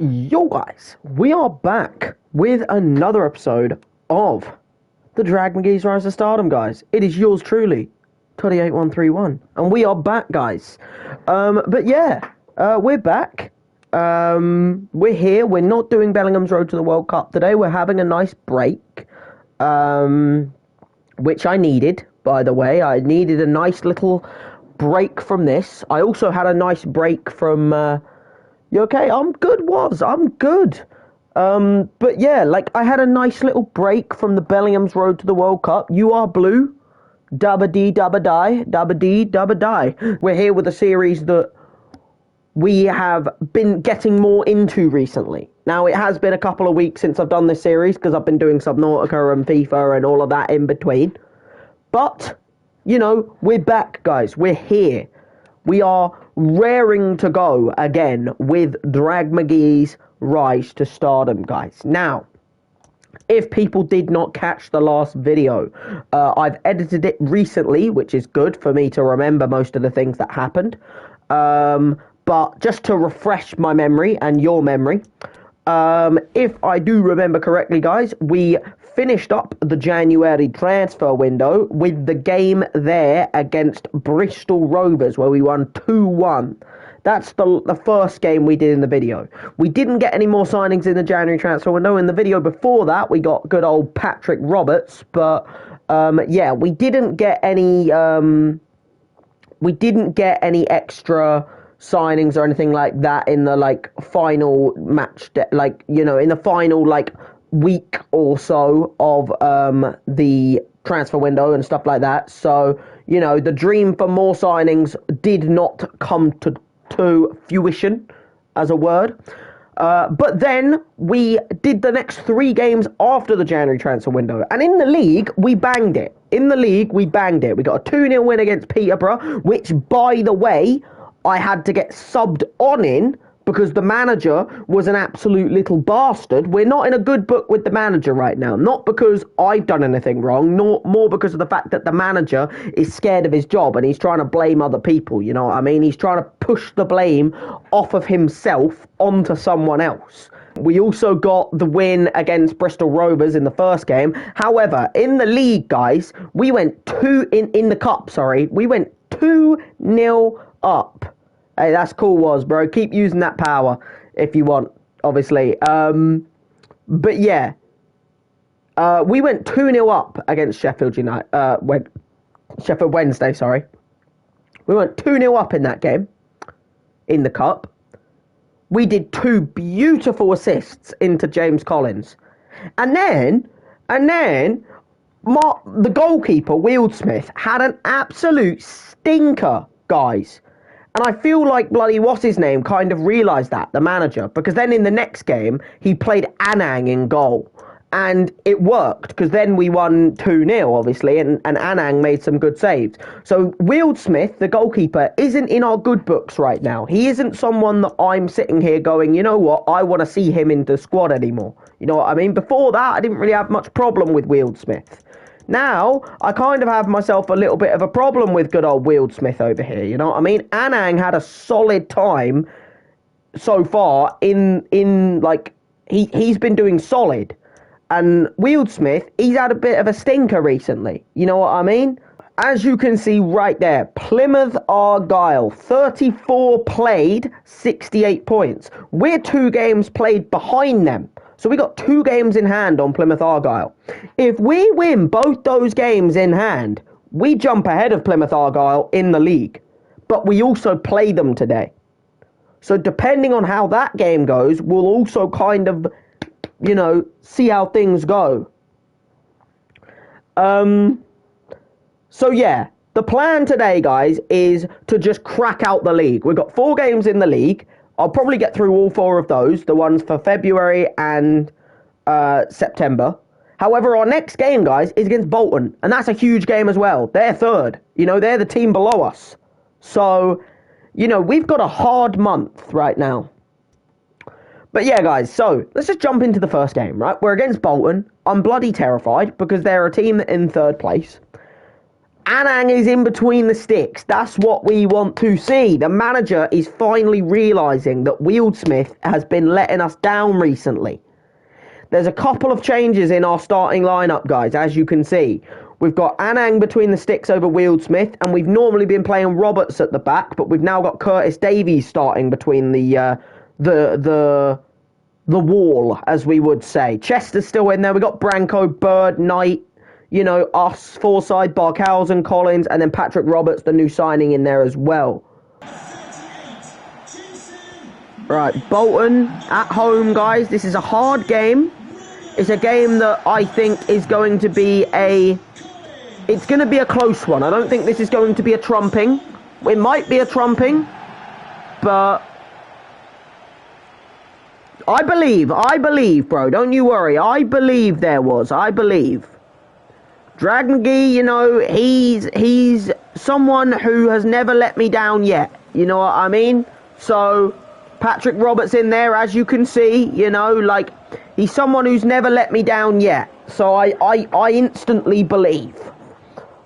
Yo guys, we are back with another episode of the McGee's Rise to Stardom, guys. It is yours truly, 28131, and we are back, guys. We're back. We're here. We're not doing Bellingham's Road to the World Cup today. We're having a nice break, which I needed, by the way. I needed a nice little break from this. I also had a nice break from... You okay? I'm good, I'm good. But yeah, like, I had a nice little break from the Bellingham's Road to the World Cup. You are blue. Dabba dee dabba die. Dabba dee dabba die. We're here with a series that we have been getting more into recently. Now, it has been a couple of weeks since I've done this series, because I've been doing Subnautica and FIFA and all of that in between. But, you know, we're back, guys. We're here. We are raring to go again with McGee's Rise to Stardom, guys. Now, if people did not catch the last video, I've edited it recently, which is good for me to remember most of the things that happened. But just to refresh my memory and your memory, if I do remember correctly, guys, we finished up the January transfer window with the game there against Bristol Rovers, where we won 2-1. That's the first game we did in the video. We didn't get any more signings in the January transfer window. In the video before that, we got good old Patrick Roberts, but yeah, we didn't get any extra signings or anything like that in the final match, in the final week or so of the transfer window and stuff like that. So, you know, the dream for more signings did not come to fruition, as a word. But then we did the next 3 games after the January transfer window. And in the league, we banged it. We got a 2-0 win against Peterborough, which, by the way, I had to get subbed on in because the manager was an absolute little bastard. We're not in a good book with the manager right now. Not because I've done anything wrong, nor more because of the fact that the manager is scared of his job and he's trying to blame other people, you know what I mean? He's trying to push the blame off of himself onto someone else. We also got the win against Bristol Rovers in the first game. However, in the league, guys, we went in the cup, we went 2-0 up. Hey, that's cool, bro. Keep using that power if you want, obviously. But yeah, we went 2-0 up against Sheffield Wednesday, We went 2-0 up in that game, in the cup. We did 2 beautiful assists into James Collins. And then, the goalkeeper, Wildsmith, had an absolute stinker, guys. And I feel like bloody what's-his-name kind of realised that, the manager. Because then in the next game, he played Anang in goal. And it worked, because then we won 2-0, obviously, and Anang made some good saves. So Wildsmith, the goalkeeper, isn't in our good books right now. He isn't someone that I'm sitting here going, you know what, I want to see him in the squad anymore. You know what I mean? Before that, I didn't really have much problem with Wildsmith. Now, I kind of have myself a little bit of a problem with good old Wildsmith over here, you know what I mean? Anang had a solid time so far he's been doing solid. And Wildsmith, he's had a bit of a stinker recently, you know what I mean? As you can see right there, Plymouth Argyle, 34 played, 68 points. We're 2 games played behind them. So we got 2 games in hand on Plymouth Argyle. If we win both those games in hand, we jump ahead of Plymouth Argyle in the league. But we also play them today. So depending on how that game goes, we'll also kind of, you know, see how things go. So yeah, the plan today, guys, is to just crack out the league. We've got 4 games in the league. I'll probably get through all 4 of those, the ones for February and September. However, our next game, guys, is against Bolton, and that's a huge game as well. They're 3rd. You know, they're the team below us. So, you know, we've got a hard month right now. But yeah, guys, so let's just jump into the first game, right? We're against Bolton. I'm bloody terrified because they're a team in 3rd place. Anang is in between the sticks. That's what we want to see. The manager is finally realising that Wildsmith has been letting us down recently. There's a couple of changes in our starting lineup, guys, as you can see. We've got Anang between the sticks over Wildsmith, and we've normally been playing Roberts at the back, but we've now got Curtis Davies starting between the wall, as we would say. Chester's still in there. We've got Branko, Bird, Knight, you know, us, Forside, Barkhausen, Collins, and then Patrick Roberts, the new signing, in there as well. Right, Bolton at home, guys. This is a hard game. It's a game that I think is going to be it's going to be a close one. I don't think this is going to be a trumping. It might be a trumping, but I believe, bro. Don't you worry. I believe. Drag McGee, you know, he's someone who has never let me down yet. You know what I mean? So, Patrick Roberts in there, as you can see, you know, like, he's someone who's never let me down yet. So, I instantly believe.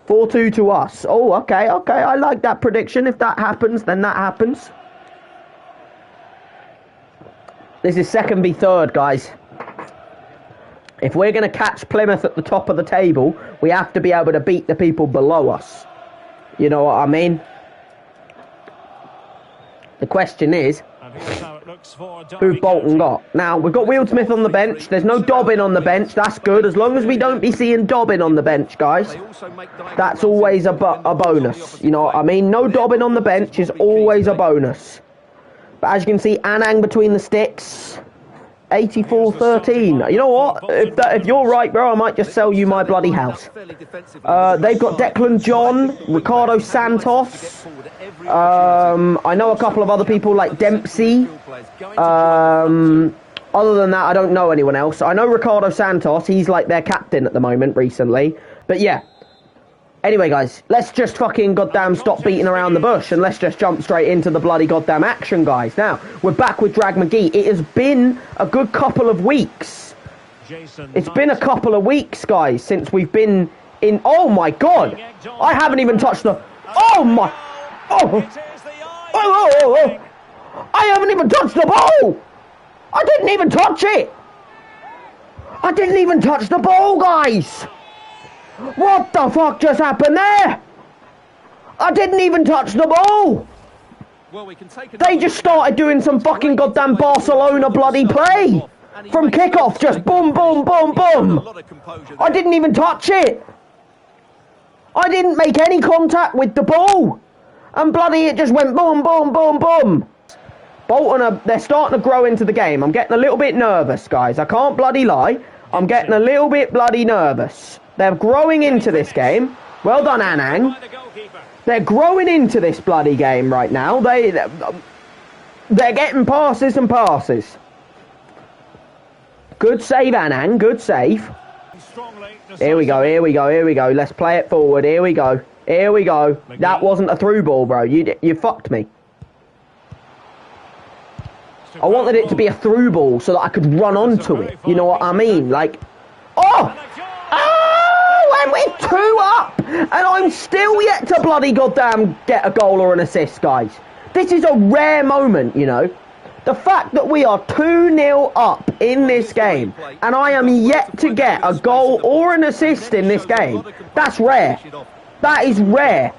4-2 to us. Oh, okay. I like that prediction. If that happens, then that happens. This is second v third, guys. If we're going to catch Plymouth at the top of the table, we have to be able to beat the people below us. You know what I mean? The question is, who've Bolton got? Now, we've got Wildsmith on the bench. There's no Dobbin on the bench. That's good. As long as we don't be seeing Dobbin on the bench, guys, that's always a bonus. You know what I mean? No Dobbin on the bench is always a bonus. But as you can see, Anang between the sticks. 84-13. You know what? If you're right, bro, I might just sell you my bloody house. They've got Declan John, Ricardo Santos. I know a couple of other people like Dempsey. Other than that, I don't know anyone else. I know Ricardo Santos. He's like their captain at the moment recently. But yeah. Anyway, guys, let's just fucking goddamn stop beating around the bush and let's just jump straight into the bloody goddamn action, guys. Now, we're back with Drag McGee. It has been a good couple of weeks. It's been a couple of weeks, guys, since we've been in... Oh, my God. I haven't even touched the... Oh, my... Oh. I haven't even touched the ball. I didn't even touch it. I didn't even touch the ball, guys. What the fuck just happened there? I didn't even touch the ball. They just started doing some fucking goddamn Barcelona bloody play. From kickoff, just boom, boom, boom, boom. I didn't even touch it. I didn't make any contact with the ball. And bloody it just went boom, boom, boom, boom. Bolton, they're starting to grow into the game. I'm getting a little bit nervous, guys. I can't bloody lie. I'm getting a little bit bloody nervous. They're growing into this game. Well done, Anang. They're growing into this bloody game right now. They're getting passes and passes. Good save, Anang. Good save. Here we go. Let's play it forward. Here we go. That wasn't a through ball, bro. You fucked me. I wanted it to be a through ball so that I could run onto it. You know what I mean? Like, and we're 2 up, and I'm still yet to bloody goddamn get a goal or an assist, guys. This is a rare moment, you know. The fact that we are 2-0 up in this game, and I am yet to get a goal or an assist in this game, that's rare. That is rare.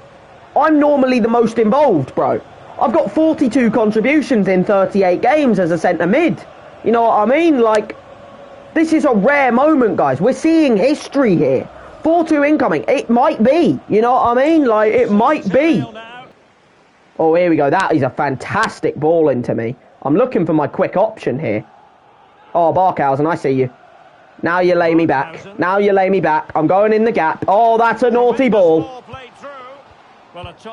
I'm normally the most involved, bro. I've got 42 contributions in 38 games as a centre mid. You know what I mean? Like, this is a rare moment, guys. We're seeing history here. 4-2 incoming. It might be. You know what I mean? Like, it might be. Oh, here we go. That is a fantastic ball into me. I'm looking for my quick option here. Oh, Barkhausen, I see you. Now you lay me back. I'm going in the gap. Oh, that's a naughty ball.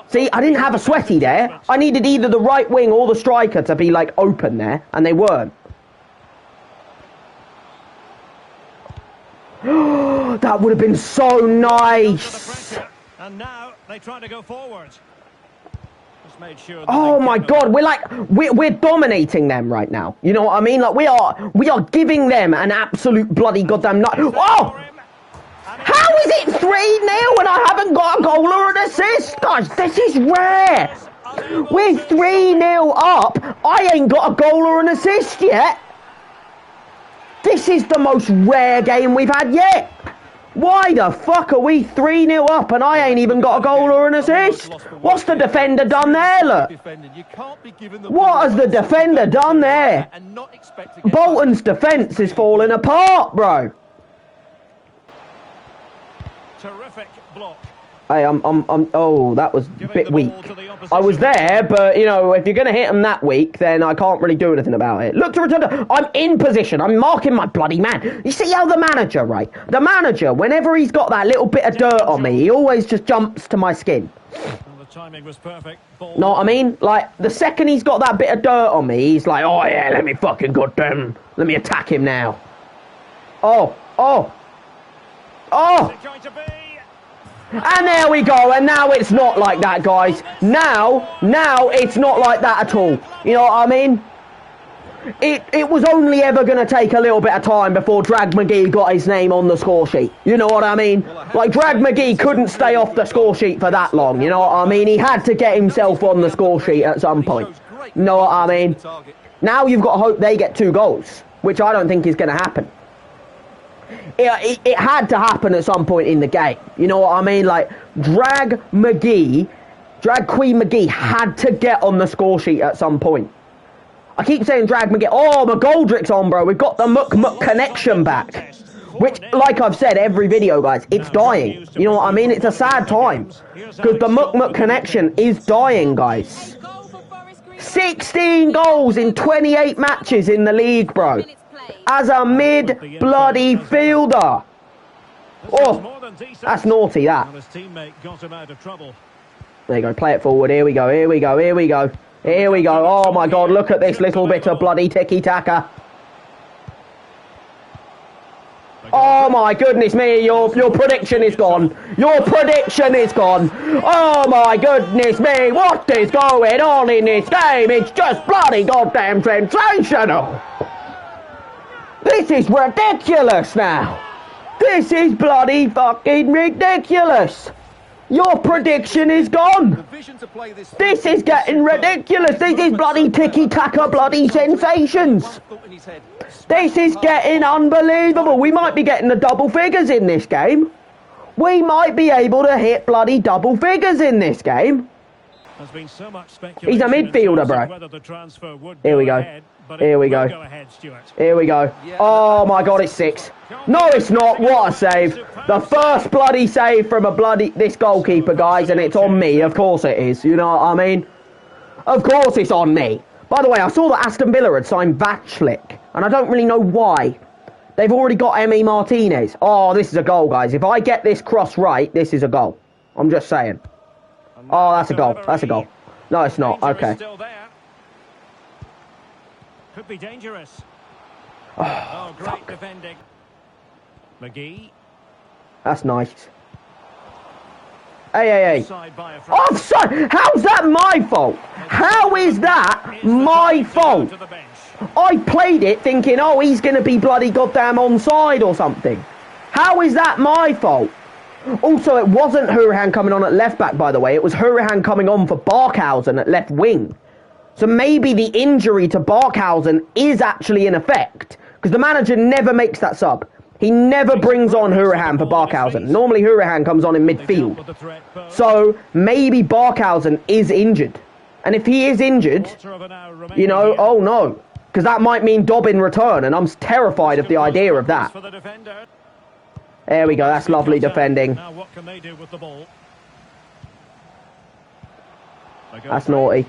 See, I didn't have a sweaty there. I needed either the right wing or the striker to be, like, open there, and they weren't. That would have been so nice. And now they try to go forward. Oh my God, we're dominating them right now. You know what I mean? Like we are giving them an absolute bloody goddamn night. Oh! How is it 3-0 and I haven't got a goal or an assist? Guys, this is rare. We're 3-0 up. I ain't got a goal or an assist yet. This is the most rare game we've had yet. Why the fuck are we 3-0 up and I ain't even got a goal or an assist? What's the defender done there, look? What has the defender done there? Bolton's defence is falling apart, bro. Terrific block. Hey, oh, that was a bit weak. I was there, but, you know, if you're going to hit him that weak, then I can't really do anything about it. Look to return. I'm in position. I'm marking my bloody man. You see how the manager, right? The manager, whenever he's got that little bit of dirt on me, he always just jumps to my skin. Well, the timing was perfect. Know what I mean? Like, the second he's got that bit of dirt on me, he's like, oh, yeah, let me fucking goddamn, let me attack him now. Oh. Is it going to be? And there we go, and now it's not like that, guys. Now it's not like that at all. You know what I mean? It was only ever going to take a little bit of time before Drag McGee got his name on the score sheet. You know what I mean? Like, Drag McGee couldn't stay off the score sheet for that long. You know what I mean? He had to get himself on the score sheet at some point. You know what I mean? Now you've got to hope they get 2 goals, which I don't think is going to happen. It had to happen at some point in the game. You know what I mean? Like, Drag Queen McGee had to get on the score sheet at some point. I keep saying Drag McGee. Oh, McGoldrick's on, bro. We've got the Muck connection back. Which, like I've said every video, guys, it's dying. You know what I mean? It's a sad time. Because the Muck connection is dying, guys. 16 goals in 28 matches in the league, bro. As a mid-bloody fielder. Oh, that's naughty, that. There you go, play it forward. Here we go. Oh, my God, look at this little bit of bloody tiki-taka. Oh, my goodness me, your prediction is gone. Your prediction is gone. Oh, my goodness me, what is going on in this game? It's just bloody goddamn sensational. This is ridiculous now. This is bloody fucking ridiculous. Your prediction is gone. This is getting ridiculous. This is bloody tiki-taka bloody sensations. This is getting unbelievable. We might be getting the double figures in this game. We might be able to hit bloody double figures in this game. He's a midfielder, bro. Here we go. Here we go. Here we go. Oh my God, it's 6. No, it's not. What a save. The first bloody save from this goalkeeper, guys, and it's on me. Of course it is. You know what I mean? Of course it's on me. By the way, I saw that Aston Villa had signed Vachlik, and I don't really know why. They've already got Emi Martinez. Oh, this is a goal, guys. If I get this cross right, this is a goal. I'm just saying. Oh, that's a goal. That's a goal. No, it's not. Okay. Could be dangerous. Oh, great defending. McGee. That's nice. Hey. Offside! How's that my fault? How is that my fault? I played it thinking, oh, he's going to be bloody goddamn onside or something. How is that my fault? Also, it wasn't Hurahan coming on at left back, by the way. It was Hurahan coming on for Barkhausen at left wing. So maybe the injury to Barkhausen is actually in effect. Because the manager never makes that sub. He never brings on Hurahan for Barkhausen. Normally Hurahan comes on in midfield. So maybe Barkhausen is injured. And if he is injured, you know, oh no. Because that might mean Dobbin return. And I'm terrified of the idea of that. There we go. That's lovely defending. Now what can they do with the ball? That's naughty.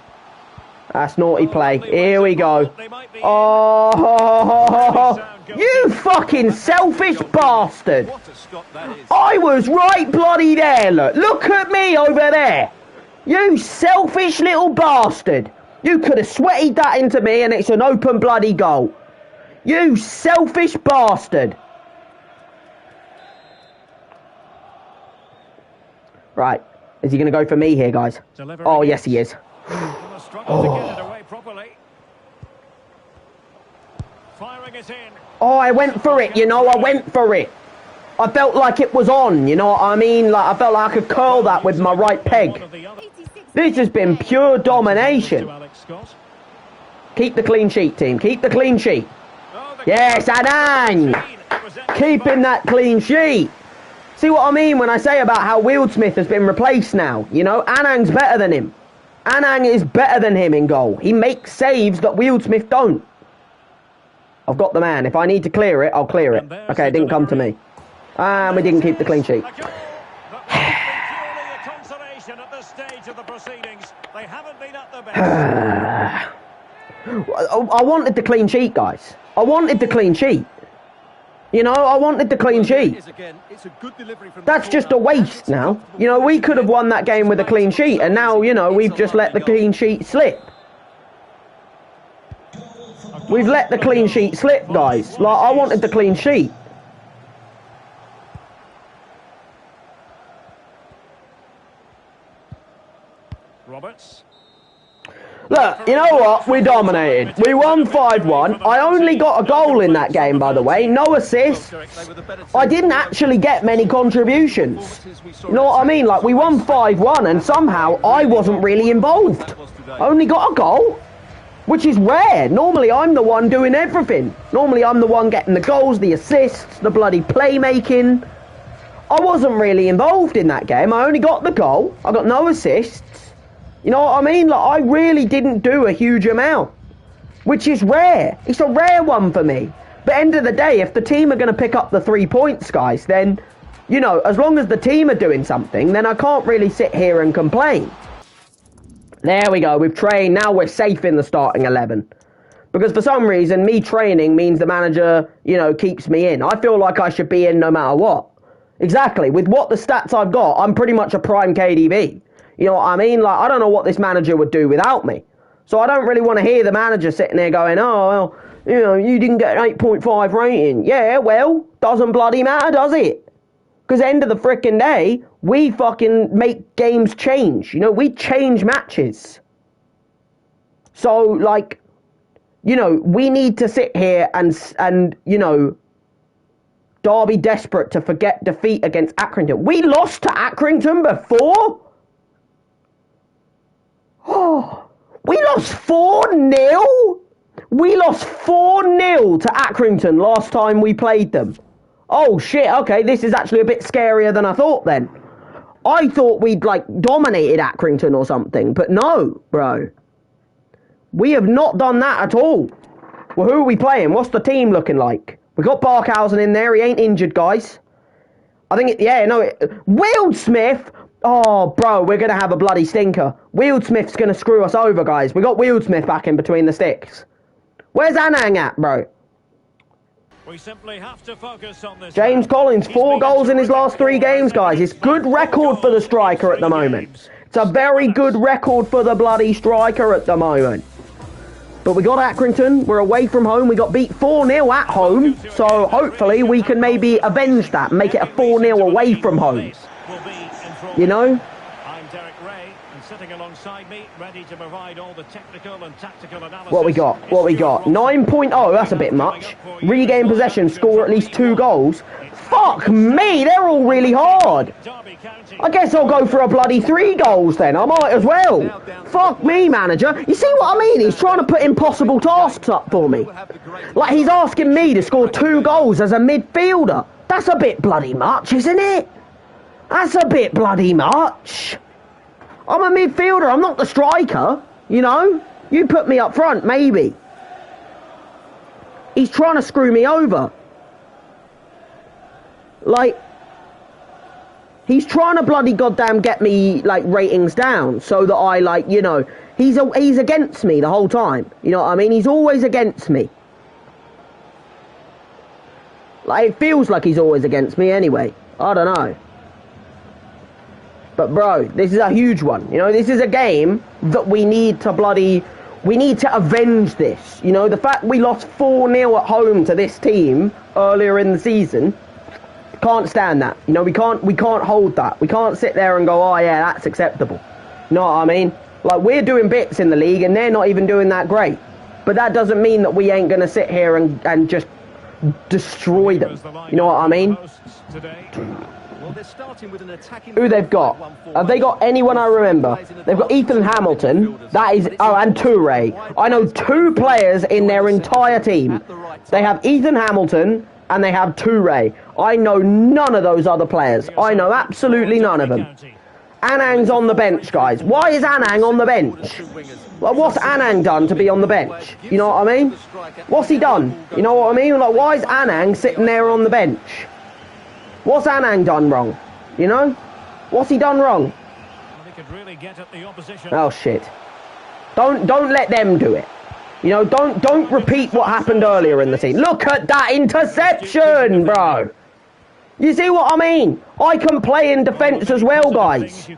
That's naughty play. Here we go. Oh, you fucking selfish bastard. I was right bloody there, look. Look at me over there. You selfish little bastard. You could have sweated that into me and it's an open bloody goal. You selfish bastard. Right. Is he going to go for me here, guys? Oh, yes, he is. Oh. Oh, I went for it, you know, I went for it. I felt like it was on, you know what I mean? Like, I felt like I could curl that with my right peg. This has been pure domination. Keep the clean sheet, team. Keep the clean sheet. Yes, Anang! Keeping that clean sheet. See what I mean when I say about how Wildsmith has been replaced now? You know, Anang's better than him. Anang is better than him in goal. He makes saves that Wildsmith don't. I've got the man. If I need to clear it, I'll clear it. Okay, it didn't come to me. And we didn't keep the clean sheet. I wanted the clean sheet, guys. I wanted the clean sheet. You know, I wanted the clean sheet. That's just a waste now. You know, we could have won that game with a clean sheet, and now, you know, we've just let the clean sheet slip. We've let the clean sheet slip, guys. Like, I wanted the clean sheet. Roberts. Look, you know what? We dominated. We won 5-1. I only got a goal in that game, by the way. No assists. I didn't actually get many contributions. You know what I mean? Like, we won 5-1 and somehow I wasn't really involved. I only got a goal, which is rare. Normally, I'm the one doing everything. Normally, I'm the one getting the goals, the assists, the bloody playmaking. I wasn't really involved in that game. I only got the goal. I got no assists. You know what I mean? Like, I really didn't do a huge amount, which is rare. It's a rare one for me. But end of the day, if the team are going to pick up the 3 points, guys, then, you know, as long as the team are doing something, then I can't really sit here and complain. There we go. We've trained. Now we're safe in the starting 11. Because for some reason, me training means the manager, you know, keeps me in. I feel like I should be in no matter what. Exactly. With what the stats I've got, I'm pretty much a prime KDB. You know what I mean? Like, I don't know what this manager would do without me. So I don't really want to hear the manager sitting there going, oh, well, you know, you didn't get an 8.5 rating. Yeah, well, doesn't bloody matter, does it? Because end of the frickin' day, we fucking make games change. You know, we change matches. So, like, you know, we need to sit here and you know, Derby desperate to forget defeat against Accrington. We lost to Accrington before? Oh, we lost 4-0? We lost 4-0 to Accrington last time we played them. Oh shit, okay, this is actually a bit scarier than I thought then. I thought we'd like dominated Accrington or something, but no, bro. We have not done that at all. Well, who are we playing? What's the team looking like? We got Barkhausen in there, he ain't injured, guys. I think, Wildsmith. Oh, bro, we're going to have a bloody stinker. Wildsmith's going to screw us over, guys. We got Wildsmith back in between the sticks. Where's Anang at, bro? We simply have to focus on this. James Collins, 4 goals in his last 3 games, guys. It's good record for the striker at the moment. It's a very good record for the bloody striker at the moment. But we got Accrington. We're away from home. We got beat 4-0 at home. So hopefully we can maybe avenge that and make it a 4-0 away from home. You know? I'm Derek Ray, and sitting alongside me, ready to provide all the technical and tactical analysis. What we got? 9.0, that's a bit much. Regain possession, score at least 2 goals. Fuck me, they're all really hard. I guess I'll go for a bloody 3 goals then. I might as well. Fuck me, manager. You see what I mean? He's trying to put impossible tasks up for me. Like, he's asking me to score 2 goals as a midfielder. That's a bit bloody much, isn't it? That's a bit bloody much. I'm a midfielder, I'm not the striker, you know? You put me up front, maybe. He's trying to screw me over. Like, he's trying to bloody goddamn get me, like, ratings down so that I, like, you know, he's against me the whole time. You know what I mean? He's always against me. Like, it feels like he's always against me anyway. I don't know. But bro, this is a huge one. You know, this is a game that we need to avenge this. You know, the fact we lost 4-0 at home to this team earlier in the season, can't stand that. You know, we can't hold that. We can't sit there and go, oh yeah, that's acceptable. You know what I mean? Like, we're doing bits in the league and they're not even doing that great. But that doesn't mean that we ain't going to sit here and just destroy them. You know what I mean? Who they've got? Have they got anyone I remember? They've got Ethan Hamilton. That is... Oh, and Toure. I know 2 players in their entire team. They have Ethan Hamilton and they have Toure. I know none of those other players. I know absolutely none of them. Anang's on the bench, guys. Why is Anang on the bench? Like, what's Anang done to be on the bench? You know what I mean? What's he done? You know what I mean? Like, why is Anang sitting there on the bench? What's Anang done wrong? You know? What's he done wrong? Oh, shit. Don't let them do it. You know, don't repeat what happened earlier in the scene. Look at that interception, bro. You see what I mean? I can play in defence as well, guys.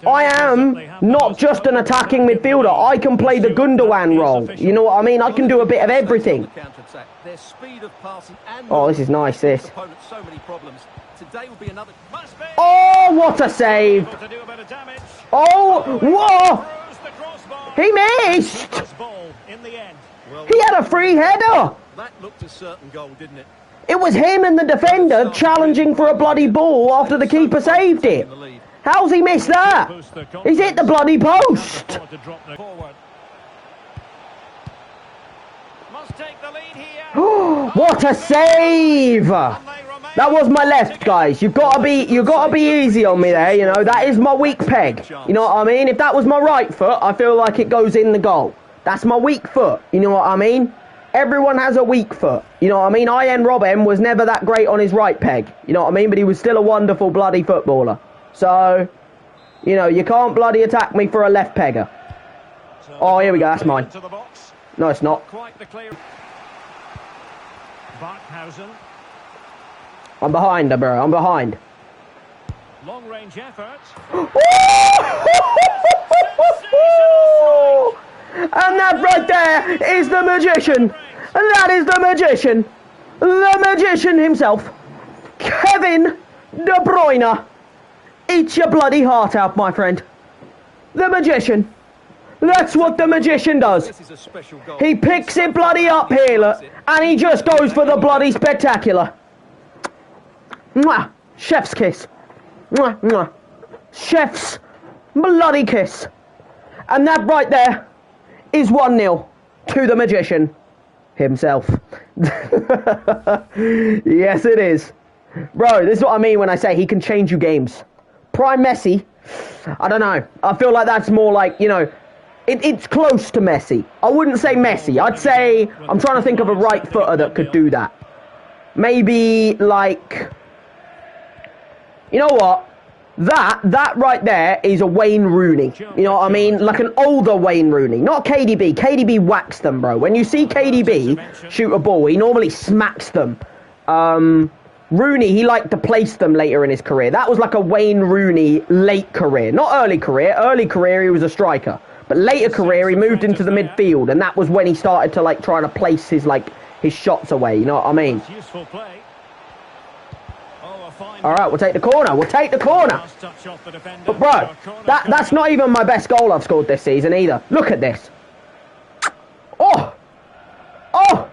I am not just an attacking midfielder. I can play the Gundogan role. You know what I mean? I can do a bit of everything. Oh, this is nice, this. Oh, what a save. Oh, whoa. He missed. He had a free header. That looked a certain goal, didn't it? It was him and the defender challenging for a bloody ball after the keeper saved it. How's he missed that? He's hit the bloody post. What a save! That was my left, guys. You've got to be easy on me there. You know, that is my weak peg. You know what I mean? If that was my right foot, I feel like it goes in the goal. That's my weak foot. You know what I mean? Everyone has a weak foot. You know what I mean? Ian Robben was never that great on his right peg. You know what I mean? But he was still a wonderful bloody footballer. So, you know, you can't bloody attack me for a left pegger. Oh, here we go. That's mine. No, it's not. I'm behind her, bro. I'm behind. Long range effort. And that right there is the magician. And that is the magician. The magician himself. Kevin De Bruyne. Eat your bloody heart out, my friend. The magician. That's what the magician does. He picks it bloody up here, look, and he just goes for the bloody spectacular. Mwah. Chef's kiss. Mwah, mwah. Chef's bloody kiss. And that right there is 1-0 to the magician himself. Yes, it is. Bro, this is what I mean when I say he can change you games. Prime Messi, I don't know. I feel like that's more like, you know, it's close to Messi. I wouldn't say Messi. I'd say, I'm trying to think of a right footer that could do that. Maybe like, you know what? That right there is a Wayne Rooney. You know what I mean? Like an older Wayne Rooney. Not KDB. KDB whacks them, bro. When you see KDB shoot a ball, he normally smacks them. Rooney, he liked to place them later in his career. That was like a Wayne Rooney late career. Not early career. Early career, he was a striker. But later career, he moved into the midfield. And that was when he started to, like, try to place his shots away. You know what I mean? Alright, we'll take the corner. We'll take the corner. But, bro, that's not even my best goal I've scored this season either. Look at this. Oh! Oh!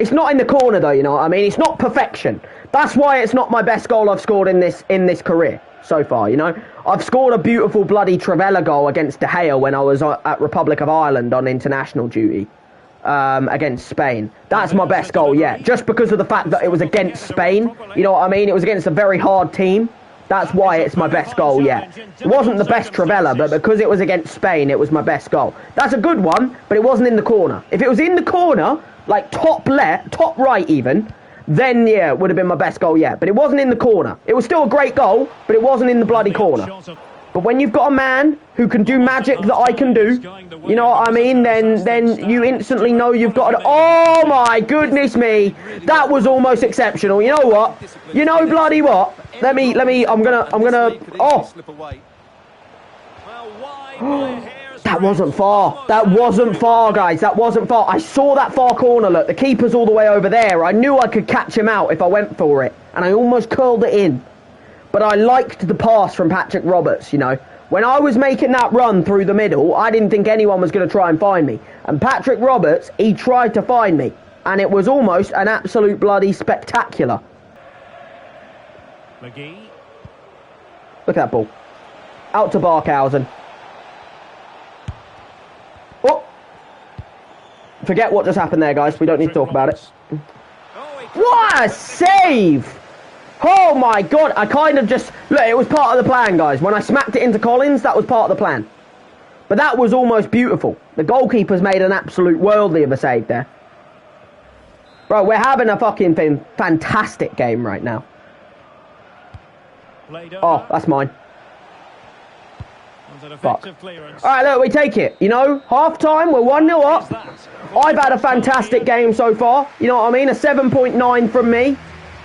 It's not in the corner, though, you know what I mean? It's not perfection. That's why it's not my best goal I've scored in this career so far, you know? I've scored a beautiful bloody Trivela goal against De Gea when I was at Republic of Ireland on international duty. Against Spain. That's my best goal yet. Just because of the fact that it was against Spain. You know what I mean? It was against a very hard team. That's why it's my best goal yet. It wasn't the best Trivela, but because it was against Spain, it was my best goal. That's a good one, but it wasn't in the corner. If it was in the corner, like top left, top right even, then yeah, it would have been my best goal yet. But it wasn't in the corner. It was still a great goal, but it wasn't in the bloody corner. But when you've got a man who can do magic that I can do, you know what I mean, then you instantly know you've got it. Oh my goodness me, that was almost exceptional. You know what? You know bloody what? Let me, I'm gonna, oh. That wasn't far. That wasn't far, guys. That wasn't far. I saw that far corner, look. The keeper's all the way over there. I knew I could catch him out if I went for it. And I almost curled it in. But I liked the pass from Patrick Roberts, you know. When I was making that run through the middle, I didn't think anyone was going to try and find me. And Patrick Roberts, he tried to find me. and it was almost an absolute bloody spectacular. McGee. Look at that ball. Out to Barkhausen. Oh! Forget what just happened there, guys. We don't need to talk about it. What a save! Oh my god, I kind of just... Look, it was part of the plan, guys. When I smacked it into Collins, that was part of the plan. But that was almost beautiful. The goalkeeper's made an absolute worldly of a save there. Bro, we're having a fucking fantastic game right now. Oh, that's mine. Fuck. Alright, look, we take it. You know, half-time, we're 1-0 up. I've had a fantastic game so far. You know what I mean? A 7.9 from me.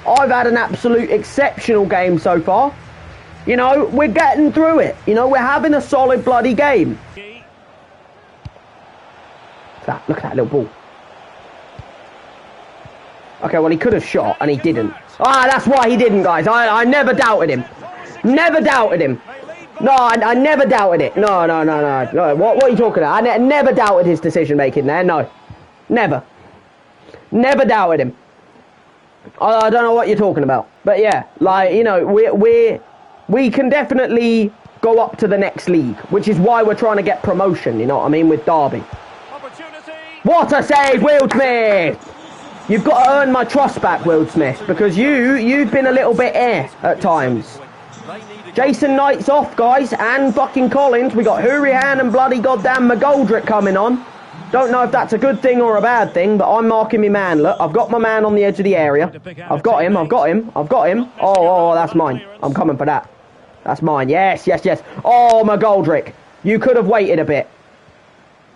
I've had an absolute exceptional game so far. You know, we're getting through it. You know, we're having a solid bloody game. Look at that little ball. Okay, well, he could have shot, and he didn't. Ah, that's why he didn't, guys. I never doubted him. Never doubted him. No, I never doubted it. No. What are you talking about? I never doubted his decision-making there. No. Never. Never doubted him. I don't know what you're talking about. But, yeah, like, you know, we can definitely go up to the next league, which is why we're trying to get promotion, you know what I mean, with Derby. What a save, Will Smith! You've got to earn my trust back, Will Smith, because you've been a little bit at times. Jason Knight's off, guys, and fucking Collins. We got Hurahan and bloody goddamn McGoldrick coming on. Don't know if that's a good thing or a bad thing, but I'm marking my man. Look, I've got my man on the edge of the area. I've got him. Oh, that's mine. I'm coming for that. That's mine. Yes. Oh, McGoldrick. You could have waited a bit.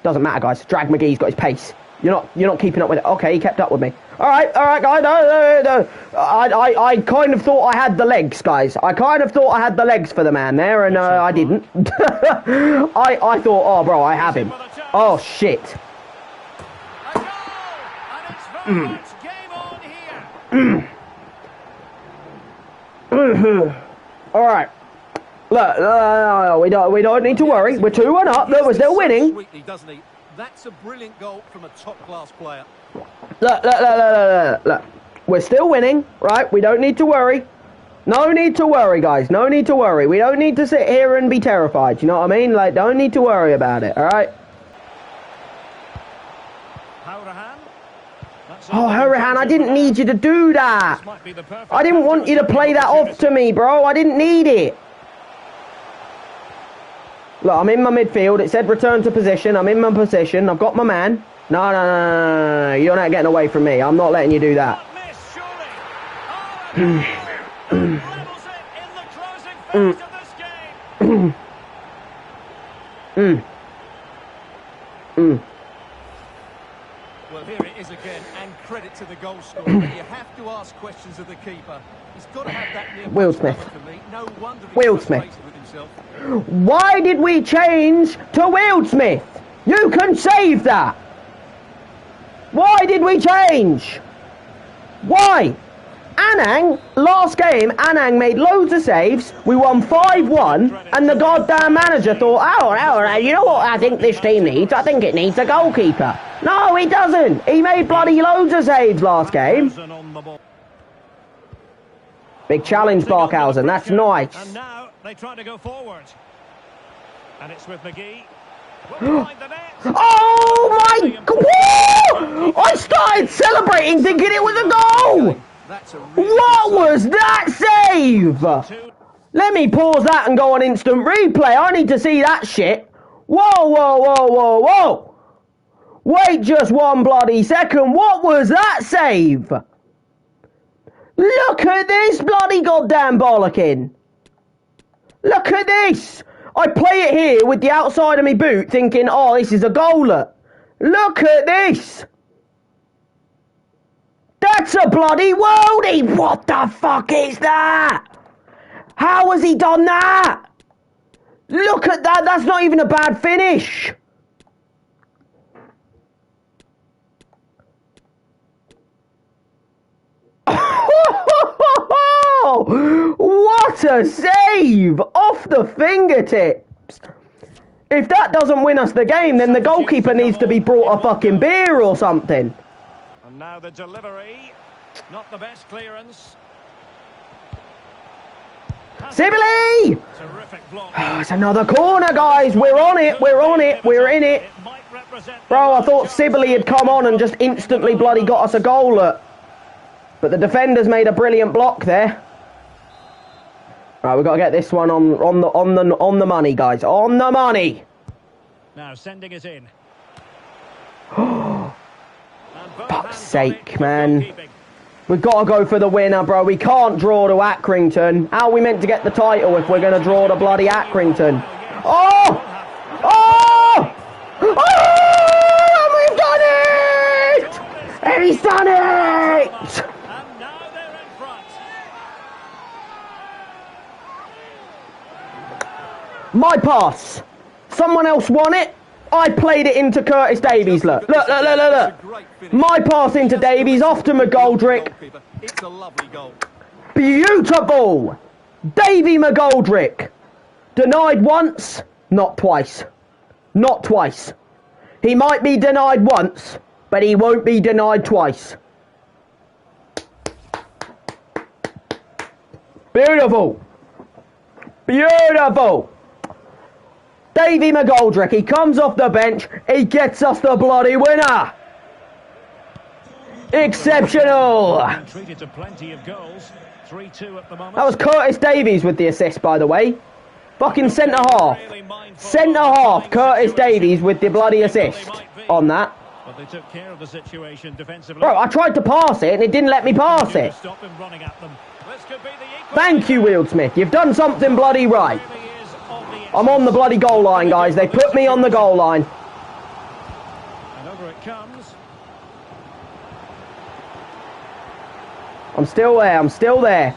Doesn't matter, guys. Drag McGee's got his pace. You're not keeping up with it. Okay, he kept up with me. All right, guys. No. I kind of thought I had the legs, guys. I kind of thought I had the legs for the man there, and I didn't. I thought, oh, bro, I have him. Oh, shit. All right. Look, we don't need to worry. We're 2-1 up. Look, we're still winning. That's a brilliant goal from a top-class player. Look. We're still winning, right? We don't need to worry. No need to worry, guys. No need to worry. We don't need to sit here and be terrified. You know what I mean? Like, don't need to worry about it, all right? Oh, Hurahan, I didn't need you to do that. I didn't want you to play that off to me, bro. I didn't need it. Look, I'm in my midfield. It said return to position. I'm in my position. I've got my man. No. You're not getting away from me. I'm not letting you do that. Well, here it is again, and credit to the goal scorer. But you have to ask questions of the keeper. He's got to have that near Will Smith. No wonder Will Smith. Why did we change to Will Smith? You can save that. Why did we change? Why? Anang, last game, Anang made loads of saves. We won 5-1, and the goddamn manager thought, oh, you know what I think this team needs? I think it needs a goalkeeper. No, he doesn't. He made bloody loads of saves last game. Big challenge, Barkhausen. That's nice. And now they try to go forward. And it's with McGee. Oh my God! I started celebrating thinking it was a goal! What was that save? Let me pause that and go on instant replay. I need to see that shit. Whoa. Wait just one bloody second. What was that save? Look at this bloody goddamn bollocking. Look at this. I play it here with the outside of my boot thinking, oh, this is a goaler. Look at this. That's a bloody worldie. What the fuck is that? How has he done that? Look at that. That's not even a bad finish. What a save! Off the fingertips! If that doesn't win us the game, then the goalkeeper needs to be brought a fucking beer or something. now the delivery. Not the best clearance. Sibley! Terrific block. It's another corner, guys. We're on it. We're on it. We're in it. Bro, I thought Sibley had come on and just instantly bloody got us a goal. But the defender's made a brilliant block there. Right, we've got to get this one on the money, guys. On the money. Now sending it in. Fuck's sake, man. We've got to go for the winner, bro. We can't draw to Accrington. How are we meant to get the title if we're going to draw to bloody Accrington? Oh! Oh! Oh! We've done it! He's done it! And now they're in front. My pass. Someone else won it. I played it into Curtis Davies. Look. My pass into Davies, off to McGoldrick. It's a lovely goal. Beautiful. Davy McGoldrick. Denied once, not twice. Not twice. He might be denied once, but he won't be denied twice. Beautiful. Beautiful. Davy McGoldrick, he comes off the bench, he gets us the bloody winner. Exceptional. Treated to plenty of goals. 3-2 at the moment. That was Curtis Davies with the assist, by the way. Fucking centre half. Centre half, Curtis Davies with the bloody assist on that. But they took care of the situation defensively. Bro, I tried to pass it and it didn't let me pass it. Stop him running at them. This could be the Thank you, Wildsmith. You've done something bloody right. I'm on the bloody goal line, guys. They put me on the goal line. And over it comes. I'm still there. I'm still there.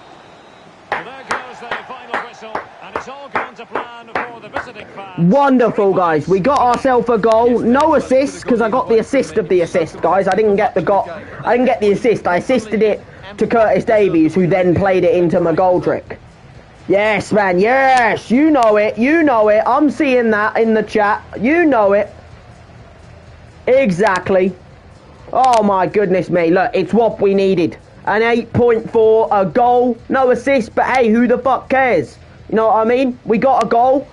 Well, there goes the final whistle, and it's all gone to plan for the visiting fans. Wonderful, guys. We got ourselves a goal. No assist, because I got the assist of the assist, guys. I didn't get the assist. I assisted it to Curtis Davies, who then played it into McGoldrick. Yes, man, yes, you know it, I'm seeing that in the chat, you know it. Exactly. Oh my goodness me, look, it's what we needed. An 8.4, a goal, no assist, but hey, who the fuck cares? You know what I mean? We got a goal,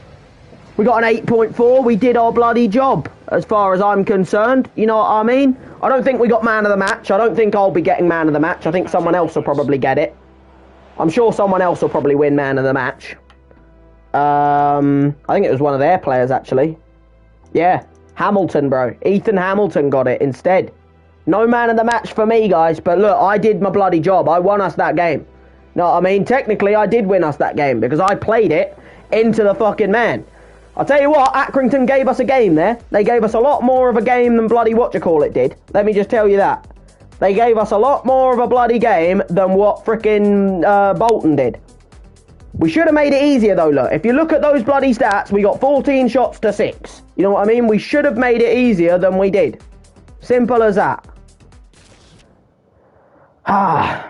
we got an 8.4, we did our bloody job, as far as I'm concerned, you know what I mean? I don't think we got man of the match, I don't think I'll be getting man of the match, I think someone else will probably get it. I'm sure someone else will probably win man of the match. I think it was one of their players, actually. Yeah, Hamilton, bro. Ethan Hamilton got it instead. No man of the match for me, guys. But look, I did my bloody job. I won us that game. Know what I mean? Technically, I did win us that game because I played it into the fucking man. I'll tell you what, Accrington gave us a game there. They gave us a lot more of a game than bloody whatchamacallit did. Let me just tell you that. They gave us a lot more of a bloody game than what frickin' Bolton did. We should have made it easier though, look. If you look at those bloody stats, we got 14 shots to 6. You know what I mean? We should have made it easier than we did. Simple as that. But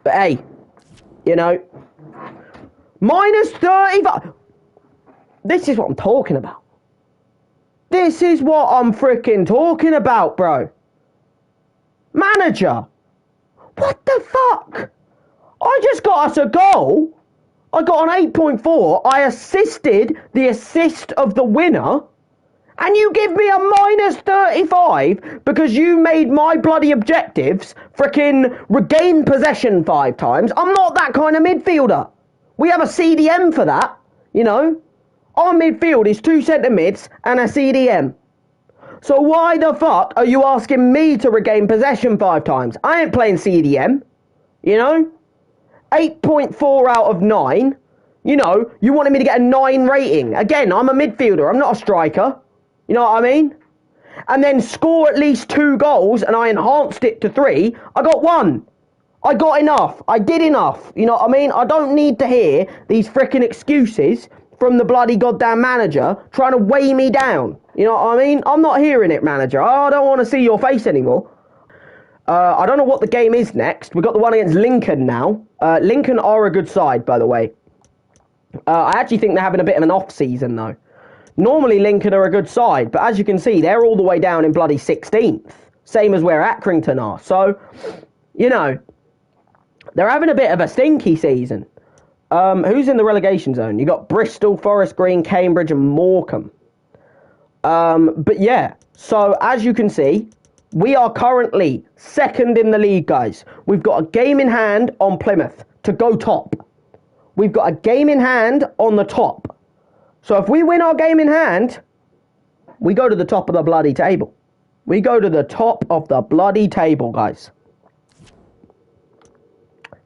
hey, you know, minus 35. This is what I'm talking about. This is what I'm frickin' talking about, bro. Manager, what the fuck? I just got us a goal. I got an 8.4. I assisted the assist of the winner. And you give me a minus 35 because you made my bloody objectives frickin' regain possession 5 times. I'm not that kind of midfielder. We have a CDM for that, you know. Our midfield is 2 centre mids and a CDM. So why the fuck are you asking me to regain possession 5 times? I ain't playing CDM, you know? 8.4 out of 9. You know, you wanted me to get a 9 rating. Again, I'm a midfielder, I'm not a striker. You know what I mean? And then score at least 2 goals and I enhanced it to 3. I got 1. I got enough. I did enough. You know what I mean? I don't need to hear these frickin' excuses from the bloody goddamn manager trying to weigh me down. You know what I mean? I'm not hearing it, manager. I don't want to see your face anymore. I don't know what the game is next. We've got the one against Lincoln now. Lincoln are a good side, by the way. I actually think they're having a bit of an off-season, though. Normally, Lincoln are a good side, but as you can see, they're all the way down in bloody 16th. same as where Accrington are. So, you know, they're having a bit of a stinky season. Who's in the relegation zone? You got Bristol, Forest Green, Cambridge and Morecambe. But yeah, so as you can see, we are currently second in the league, guys. We've got a game in hand on Plymouth to go top. We've got a game in hand on the top. So if we win our game in hand, we go to the top of the bloody table. We go to the top of the bloody table, guys.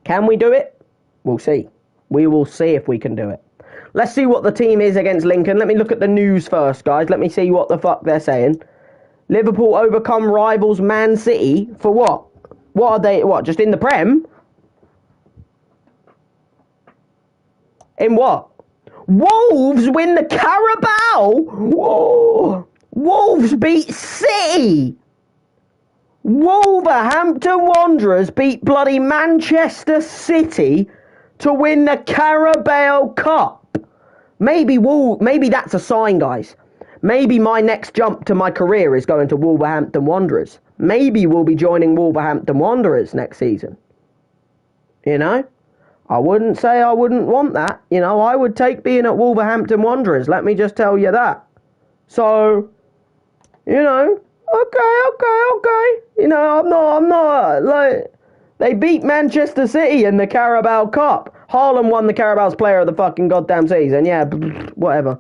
Can we do it? We'll see. We will see if we can do it. Let's see what the team is against Lincoln. Let me look at the news first, guys. Let me see what the fuck they're saying. Liverpool overcome rivals Man City for what? What are they? What? Just in the Prem? In what? Wolves win the Carabao? Whoa. Wolves beat City. Wolverhampton Wanderers beat bloody Manchester City to win the Carabao Cup. Maybe that's a sign, guys. Maybe my next jump to my career is going to Wolverhampton Wanderers. Maybe we'll be joining Wolverhampton Wanderers next season. You know? I wouldn't say I wouldn't want that. You know, I would take being at Wolverhampton Wanderers. Let me just tell you that. So, you know, okay. You know, I'm not, like, they beat Manchester City in the Carabao Cup. Haaland won the Carabao's player of the fucking goddamn season. Yeah, whatever.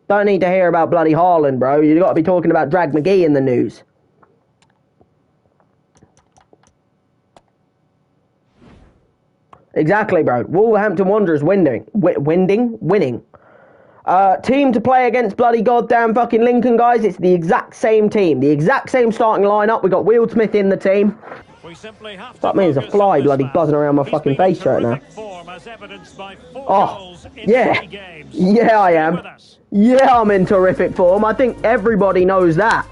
Don't need to hear about bloody Haaland, bro. You got to be talking about Drag McGee in the news. Exactly, bro. Wolverhampton Wanderers winning. Team to play against bloody goddamn fucking Lincoln, guys. It's the exact same team. The exact same starting lineup. We got Will Smith in the team. That means a fly bloody buzzing around my fucking face right now. Oh, yeah. Yeah, I am. Yeah, I'm in terrific form. I think everybody knows that.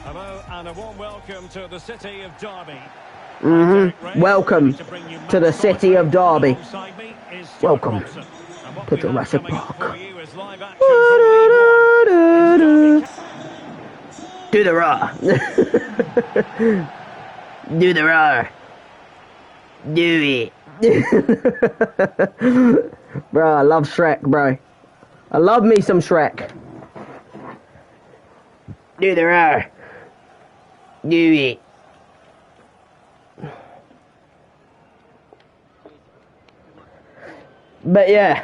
Hello and a warm welcome to the city of Derby. Welcome to the city of Derby. Welcome to Jurassic Park. Do the raw. Do the raw. Do it. Bro, I love Shrek, bro. I love me some Shrek. Do the raw. Do it. But yeah,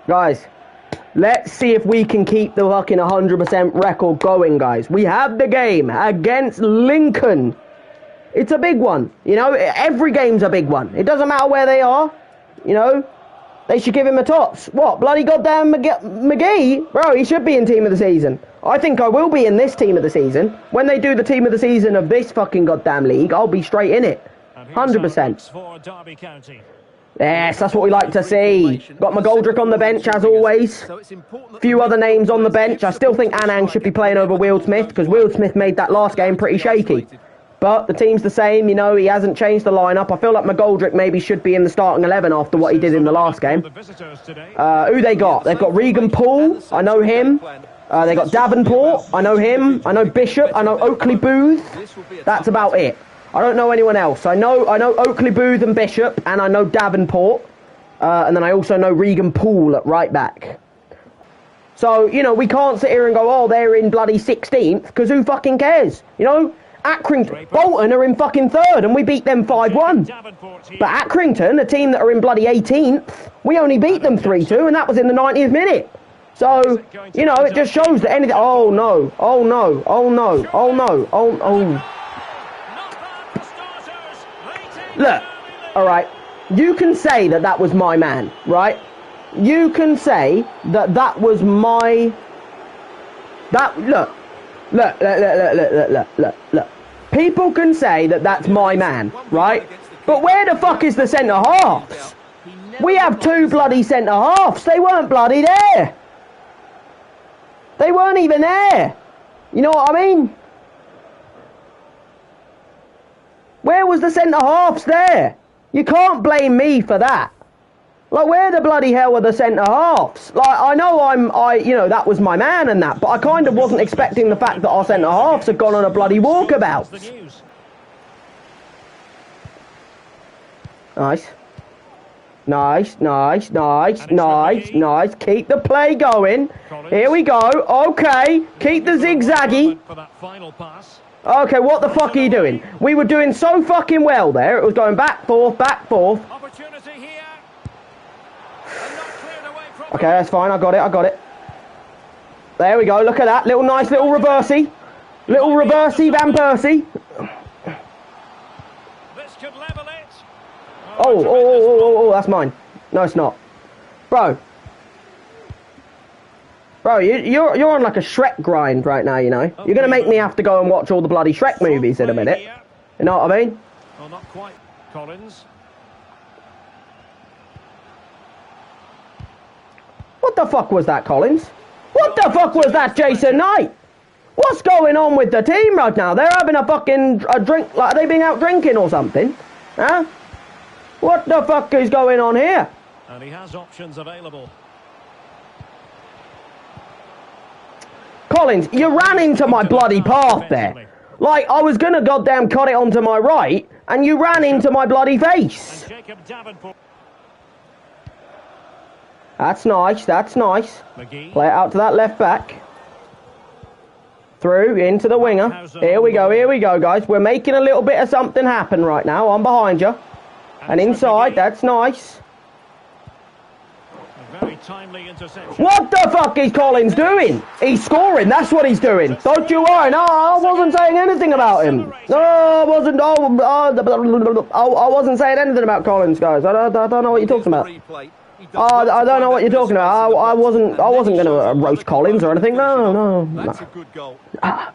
guys, let's see if we can keep the fucking 100% record going, guys. We have the game against Lincoln. It's a big one, you know. Every game's a big one. It doesn't matter where they are, you know. They should give him a tops. What, bloody goddamn McGee? Bro, he should be in team of the season. I think I will be in this team of the season. When they do the team of the season of this fucking goddamn league, I'll be straight in it. 100%. Yes, that's what we like to see. Got McGoldrick on the bench, as always. Few other names on the bench. I still think Anang should be playing over Will Smith, because Will Smith made that last game pretty shaky. But the team's the same, you know, he hasn't changed the lineup. I feel like McGoldrick maybe should be in the starting 11 after what he did in the last game. Who they got? They've got Regan Poole, I know him. They got Davenport, I know him. I know Bishop, I know Oakley Booth. That's about it. I don't know anyone else. I know Oakley Booth and Bishop, and I know Davenport. And then I also know Regan Poole at right back. So, you know, we can't sit here and go, oh, they're in bloody 16th, because who fucking cares? You know, Accrington, Bolton are in fucking 3rd, and we beat them 5-1. But Accrington, a team that are in bloody 18th, we only beat them 3-2, and that was in the 90th minute. So, you know, it just shows that anything... Oh, no. Oh, no. Oh, no. Oh, no. Oh. Look, alright, you can say that that was my man, right? You can say that that was my... Look. People can say that that's my man, right? But where the fuck is the centre-halves? We have 2 bloody centre-halves. They weren't bloody there. They weren't even there. You know what I mean? Where was the centre-halves there? You can't blame me for that. Like, where the bloody hell were the centre halves? Like, I know you know, that was my man and that, but I kind of wasn't expecting the fact that our centre halves had gone on a bloody walkabout. Nice. Nice, nice, nice, nice, nice. Keep the play going. Here we go. Okay. Keep the zigzaggy. Okay, what the fuck are you doing? We were doing so fucking well there. It was going back, forth, back, forth. Okay, that's fine. I got it. There we go. Look at that. Nice little reversey. Little reversey Van Persie. This could level it. Oh, that's mine. No, it's not. Bro, you're on like a Shrek grind right now, you know. You're going to make me have to go and watch all the bloody Shrek movies in a minute. You know what I mean? Well, not quite. Collins. What the fuck was that, Collins? What the fuck was that, Jason Knight? What's going on with the team right now? They're having a drink, like, are they being out drinking or something? Huh? What the fuck is going on here? And he has options available. Collins, you ran into my bloody path there. Like, I was going to goddamn cut it onto my right, and you ran into my bloody face. That's nice, that's nice. McGee. Play it out to that left back. Through, into the winger. Here we go, guys. We're making a little bit of something happen right now. I'm behind you. And inside, that's nice. A very timely interception. What the fuck is Collins doing? He's scoring, that's what he's doing. Don't you worry. No, I wasn't saying anything about him. No, I wasn't. I wasn't saying anything about Collins, guys. I don't know what you're talking about. I don't know what you're talking about. I wasn't going to roast Collins or anything. No. That's a good goal. I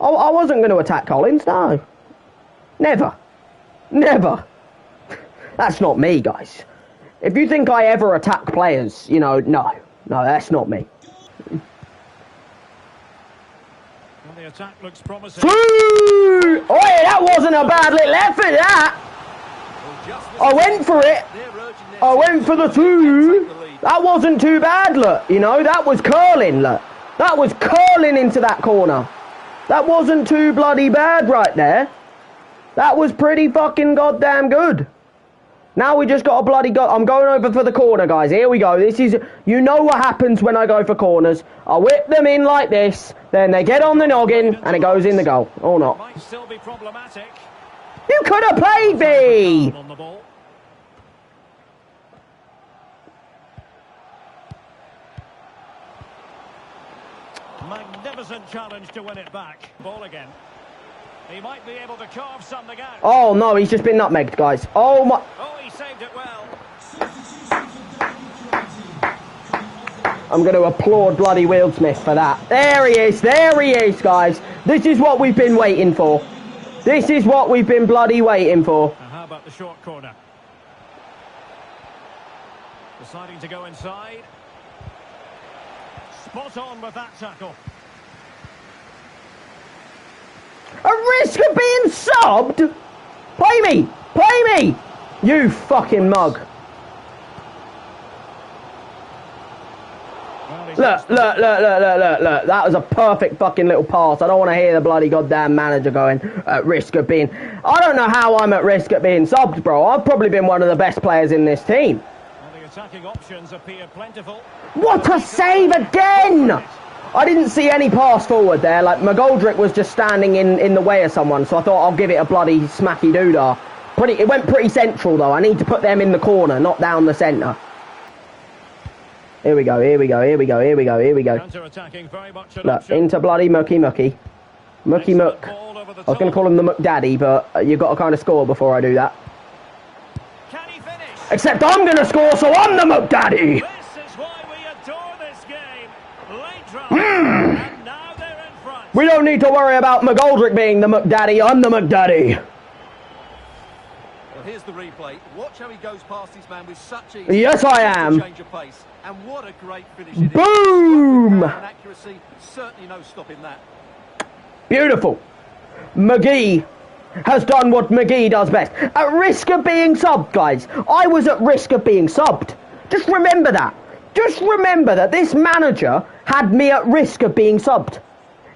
wasn't going to attack Collins. No. Never. That's not me, guys. If you think I ever attack players, you know, no, that's not me. Well, the attack looks promising. Oh, that wasn't a bad little effort, that. I went for it. I went for the two. That wasn't too bad, look. You know, that was curling, look. That was curling into that corner. That wasn't too bloody bad right there. That was pretty fucking goddamn good. Now we just got a bloody I'm going over for the corner, guys. Here we go. This is, you know what happens when I go for corners. I whip them in like this, then they get on the noggin, and it goes in the goal. Or not. Might still be problematic. You could have played me! On the ball. Magnificent challenge to win it back. Ball again. He might be able to carve something out. Oh no, he's just been nutmegged, guys. Oh my. Oh, he saved it well. I'm going to applaud bloody Will Smith for that. There he is, guys. This is what we've been waiting for. This is what we've been bloody waiting for. Now how about the short corner? Deciding to go inside. Spot on with that tackle. A risk of being subbed? Play me! You fucking mug. Look. That was a perfect fucking little pass. I don't want to hear the bloody goddamn manager going at risk of being... I don't know how I'm at risk of being subbed, bro. I've probably been one of the best players in this team. Well, the attacking options appear plentiful. What a save again! I didn't see any pass forward there. Like, McGoldrick was just standing in the way of someone, so I thought I'll give it a bloody smacky doodah. It went pretty central, though. I need to put them in the corner, not down the centre. Here we go. Counter-attacking very much an Look, option. into bloody Mucky Muck. I was going to call him the McDaddy, but you've got to kind of score before I do that. Can he finish? Except I'm going to score, so I'm the McDaddy! This is why we adore this game. Late run, and now they're in front. We don't need to worry about McGoldrick being the McDaddy. I'm the McDaddy. Well, here's the replay. Watch how he goes past his man with such ease. Yes, I am. Change of pace. And what a great finish it is. Boom! And accuracy, certainly no stopping that. Beautiful. McGee has done what McGee does best. At risk of being subbed, guys. I was at risk of being subbed. Just remember that. Just remember that this manager had me at risk of being subbed.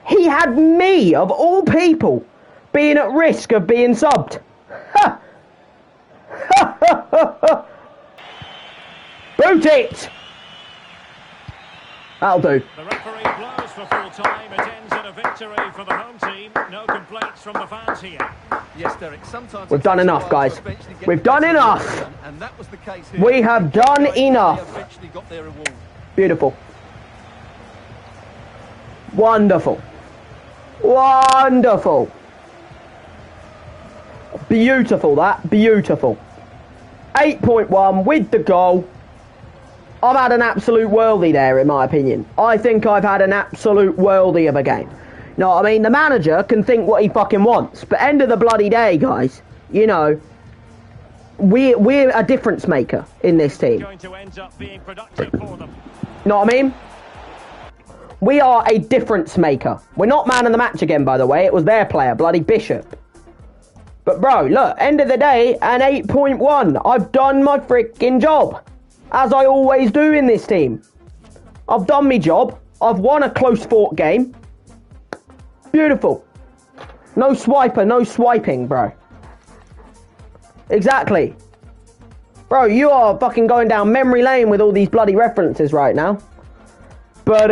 He had me, of all people, being at risk of being subbed. Ha! Ha ha ha ha! Boot it! That'll do. The referee blows for full time. It ends in a victory for the home team. No complaints from the fans here. Yes, Derek, sometimes We've done enough, guys. We've done enough. And that was the case here. We have done enough. Eventually got their reward. Beautiful. Wonderful. Wonderful. Beautiful, that. Beautiful. 8.1 with the goal. I've had an absolute worldie there, in my opinion. I think I've had an absolute worldie of a game. You know what I mean? The manager can think what he fucking wants. But end of the bloody day, guys, you know, we're a difference maker in this team. Going to end up being productive for them. Know what I mean? We are a difference maker. We're not man of the match again, by the way. It was their player, bloody Bishop. But bro, look, end of the day, an 8.1. I've done my freaking job. As I always do in this team. I've done my job. I've won a close fought game. Beautiful. No swiper, no swiping, bro. Exactly. Bro, you are fucking going down memory lane with all these bloody references right now. But,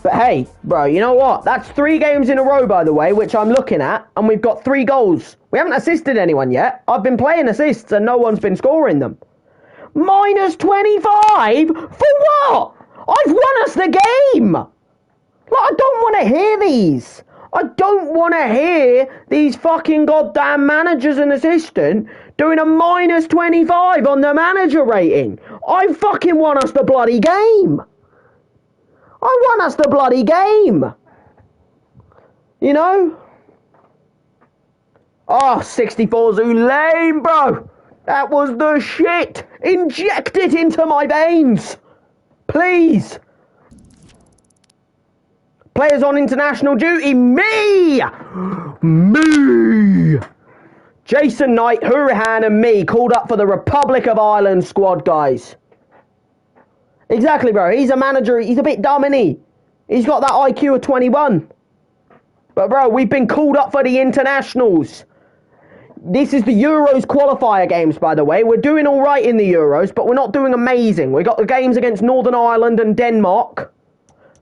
But hey, bro, you know what? That's 3 games in a row, by the way, which I'm looking at, and we've got 3 goals. We haven't assisted anyone yet. I've been playing assists and no one's been scoring them. Minus 25? For what? I've won us the game. Like, I don't want to hear these. I don't want to hear these fucking goddamn managers and assistant doing a minus 25 on the manager rating. I fucking won us the bloody game. I won us the bloody game. You know? Oh, 64 Zoo lame, bro. That was the shit. Inject it into my veins. Please. Players on international duty. Me. Me. Jason Knight, Hurahan and me called up for the Republic of Ireland squad, guys. Exactly, bro. He's a manager. He's a bit dumb, isn't he? He's got that IQ of 21. But, bro, we've been called up for the internationals. This is the Euros qualifier games, by the way. We're doing all right in the Euros, but we're not doing amazing. We've got the games against Northern Ireland and Denmark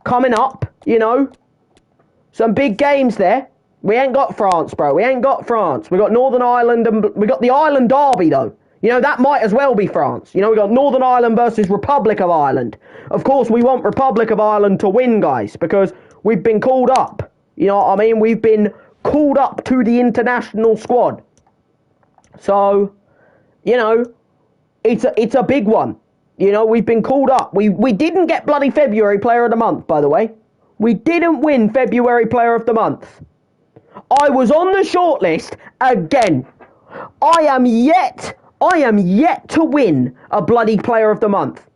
coming up, you know. Some big games there. We ain't got France, bro. We ain't got France. We got Northern Ireland and we got the Ireland derby, though. You know, that might as well be France. You know, we got Northern Ireland versus Republic of Ireland. Of course, we want Republic of Ireland to win, guys, because we've been called up. You know what I mean? We've been called up to the international squad. So, you know, it's a big one. You know, we've been called up. We didn't get bloody February Player of the Month, by the way. We didn't win February Player of the Month. I was on the shortlist again. I am yet to win a bloody Player of the Month.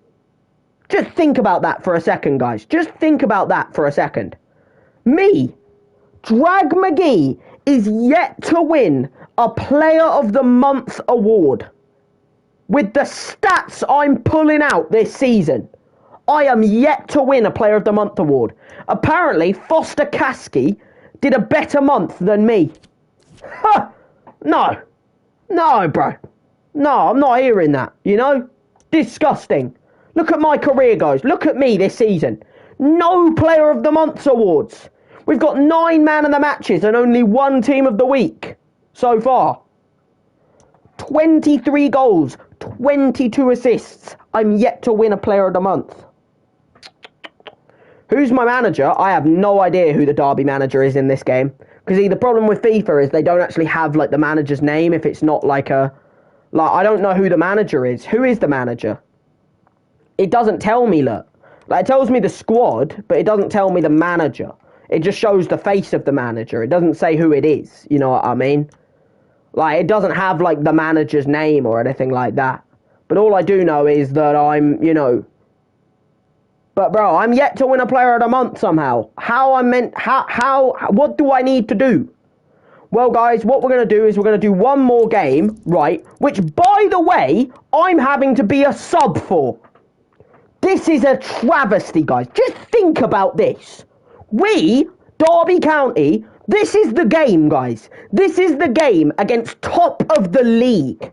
Just think about that for a second, guys. Just think about that for a second. Me, Drag McGee, is yet to win a Player of the Month award. With the stats I'm pulling out this season, I am yet to win a Player of the Month award. Apparently, Foster Caskey did a better month than me. Huh. No. No, bro. No, I'm not hearing that, you know? Disgusting. Look at my career, guys. Look at me this season. No Player of the Month awards. We've got 9 man of the matches and only 1 team of the week so far. 23 goals, 22 assists. I'm yet to win a Player of the Month. Who's my manager? I have no idea who the Derby manager is in this game. Because the problem with FIFA is they don't actually have like the manager's name if it's not like a... Like, I don't know who the manager is. Who is the manager? It doesn't tell me, look. Like, it tells me the squad, but it doesn't tell me the manager. It just shows the face of the manager. It doesn't say who it is. You know what I mean? Like, it doesn't have, like, the manager's name or anything like that. But all I do know is that I'm, you know... But, bro, I'm yet to win a Player of the Month somehow. What do I need to do? Well, guys, what we're going to do is we're going to do one more game, right? Which, by the way, I'm having to be a sub for. This is a travesty, guys. Just think about this. We, Derby County, this is the game, guys. This is the game against top of the league.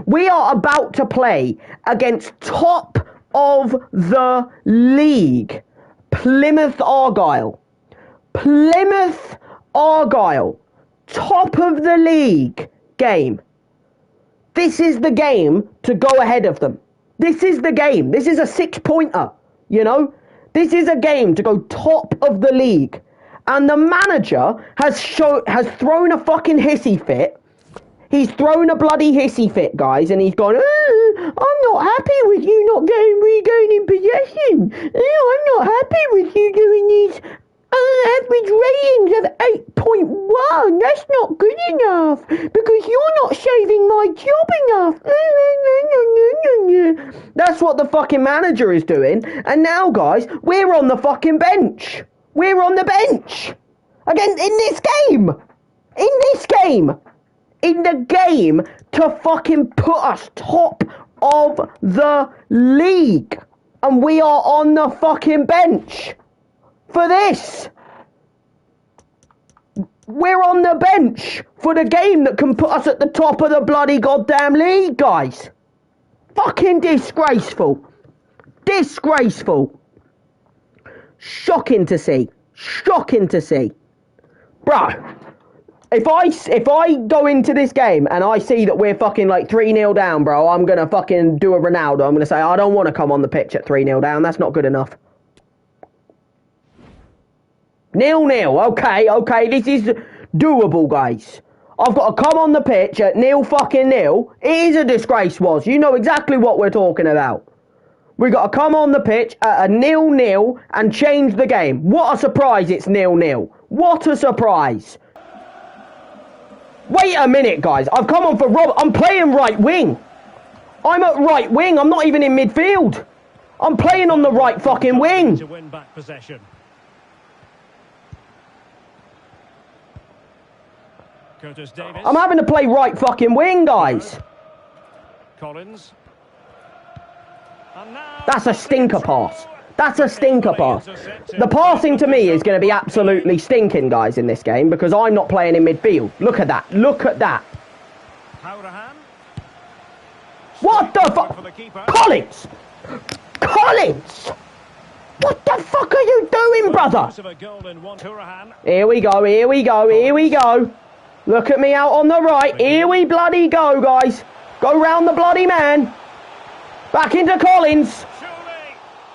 We are about to play against top of the league. Plymouth Argyle. Plymouth Argyle. Top of the league game. This is the game to go ahead of them. This is the game. This is a 6-pointer, you know? This is a game to go top of the league. And the manager has thrown a fucking hissy fit. He's thrown a bloody hissy fit, guys, and he's gone, I'm not happy with you not regaining possession. I'm not happy with you doing these average ratings of 8.1. That's not good enough, because you're not saving my job enough. That's what the fucking manager is doing. And now, guys, we're on the fucking bench. We're on the bench. Again, in this game. In the game to fucking put us top of the league. And we are on the fucking bench for this. We're on the bench for the game that can put us at the top of the bloody goddamn league, guys. Fucking disgraceful. Disgraceful. Shocking to see. Shocking to see. Bro, if I go into this game and I see that we're fucking like 3-0 down, bro, I'm going to fucking do a Ronaldo. I'm going to say, I don't want to come on the pitch at 3-0 down. That's not good enough. 0-0. Okay. This is doable, guys. I've got to come on the pitch at 0-0. It is a disgrace, was. You know exactly what we're talking about. We got to come on the pitch at a 0-0 and change the game. What a surprise it's 0-0. What a surprise. Wait a minute, guys. I've come on for Rob. I'm playing right wing. I'm at right wing. I'm not even in midfield. I'm playing on the right fucking wing. To win back possession. Curtis Davis. I'm having to play right fucking wing, guys. Collins. That's a stinker pass. That's a stinker pass. The passing to me is going to be absolutely stinking, guys, in this game, because I'm not playing in midfield. Look at that. Look at that. What the fuck? Collins! Collins! What the fuck are you doing, brother? Here we go, here we go, here we go. Look at me out on the right. Here we bloody go, guys. Go round the bloody man. Back into Collins.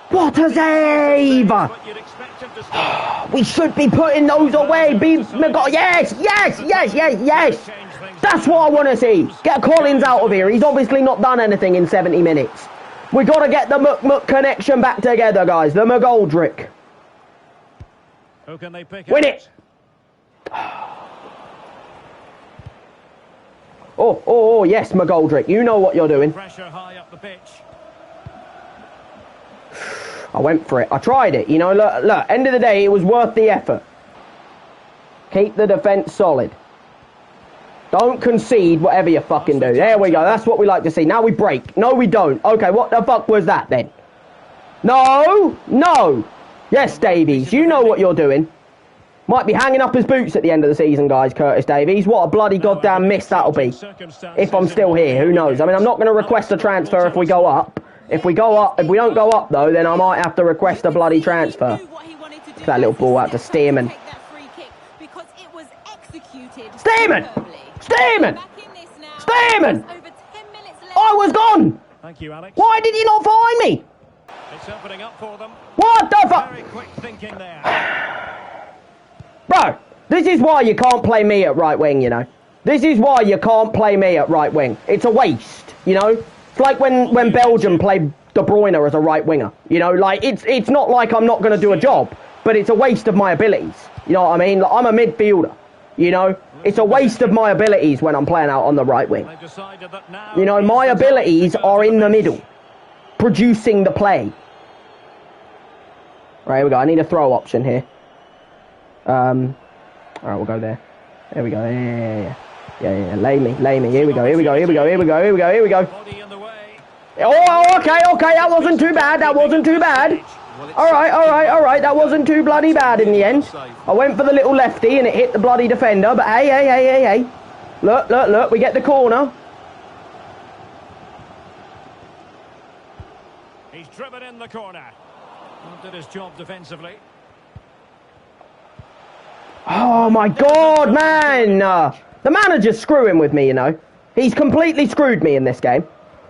What a save! We should be putting those away. Yes. That's what I want to see. Get Collins out of here. He's obviously not done anything in 70 minutes. We got to get the Muck connection back together, guys. The McGoldrick. Who can they pick? Win it. Oh, yes, McGoldrick. You know what you're doing. Pressure high up the pitch. I went for it. I tried it. You know, look, end of the day, it was worth the effort. Keep the defence solid. Don't concede whatever you fucking do. There we go. That's what we like to see. Now we break. No, we don't. Okay, what the fuck was that then? No. Yes, Davies, you know what you're doing. Might be hanging up his boots at the end of the season, guys, Curtis Davies. What a bloody goddamn miss that'll be. If I'm still here, who knows? I mean, I'm not going to request a transfer if we go up. If we don't go up, though, then I might have to request a bloody transfer. That little ball out to Stearman. Stearman! I was gone! Thank you, Alex. Why did you not find me? It's opening up for them. What the fuck? Very quick thinking there. Bro, this is why you can't play me at right wing, you know. This is why you can't play me at right wing. It's a waste, you know. It's like when Belgium played De Bruyne as a right winger. You know, like, it's not like I'm not going to do a job, but it's a waste of my abilities. You know what I mean? Like, I'm a midfielder, you know. It's a waste of my abilities when I'm playing out on the right wing. You know, my abilities are in the middle, producing the play. Right, here we go. I need a throw option here. Alright, we'll go there. There we go. Yeah. Lay me. Here we go. Here we go. Body in the way. Oh, okay. That wasn't too bad. All right. That wasn't too bloody bad in the end. I went for the little lefty and it hit the bloody defender. But hey. Look. We get the corner. He's driven in the corner. Did his job defensively. Oh my God, man! The manager's screwing with me, you know. He's completely screwed me in this game.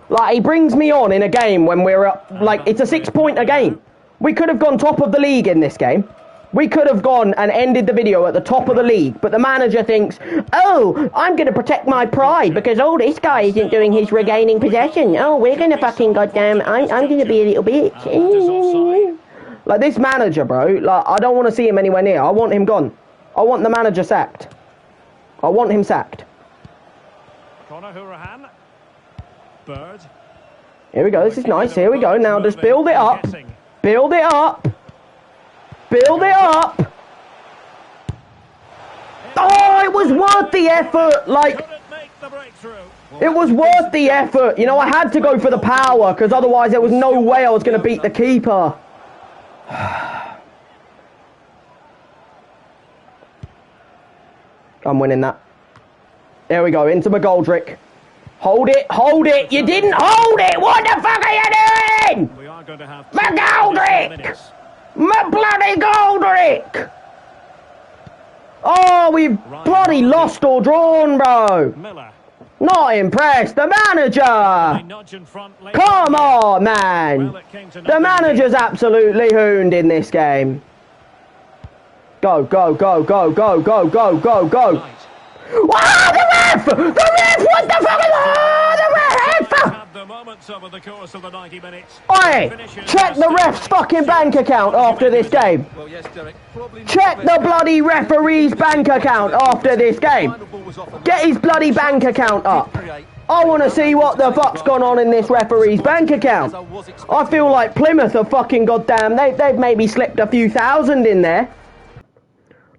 Like, he brings me on in a game when we're up, like, it's a 6-pointer game. We could have gone top of the league in this game. We could have gone and ended the video at the top of the league, but the manager thinks, oh, I'm going to protect my pride because, oh, this guy isn't doing his regaining possession. Oh, we're going to fucking goddamn, I'm going to be a little bitch. Like, this manager, bro, like, I don't want to see him anywhere near. I want him gone. I want the manager sacked. I want him sacked. Conor Hourihane. Bird. Here we go. This is nice. Here we go. Now just build it up. Build it up. Oh, it was worth the effort. Like, it was worth the effort. You know, I had to go for the power because otherwise there was no way I was going to beat the keeper. I'm winning that. There we go, into McGoldrick. Hold it. You didn't hold it. What the fuck are you doing? We are going to have McGoldrick! My bloody Goldrick! Oh, we've bloody lost or drawn, bro. Miller. Not impressed. The manager! Come on, man. The manager's absolutely hooned in this game. Go. Wow, the ref! What the fuck is the ref? The moments over the course of the 90 minutes. Oi! Check the ref's fucking bank account after this game. Well, yes, Derek, check the bloody referee's bank account after this game. Get his bloody bank account up. I want to see what the fuck's gone on in this referee's bank account. I feel like Plymouth are fucking goddamn. They've maybe slipped a few thousand in there.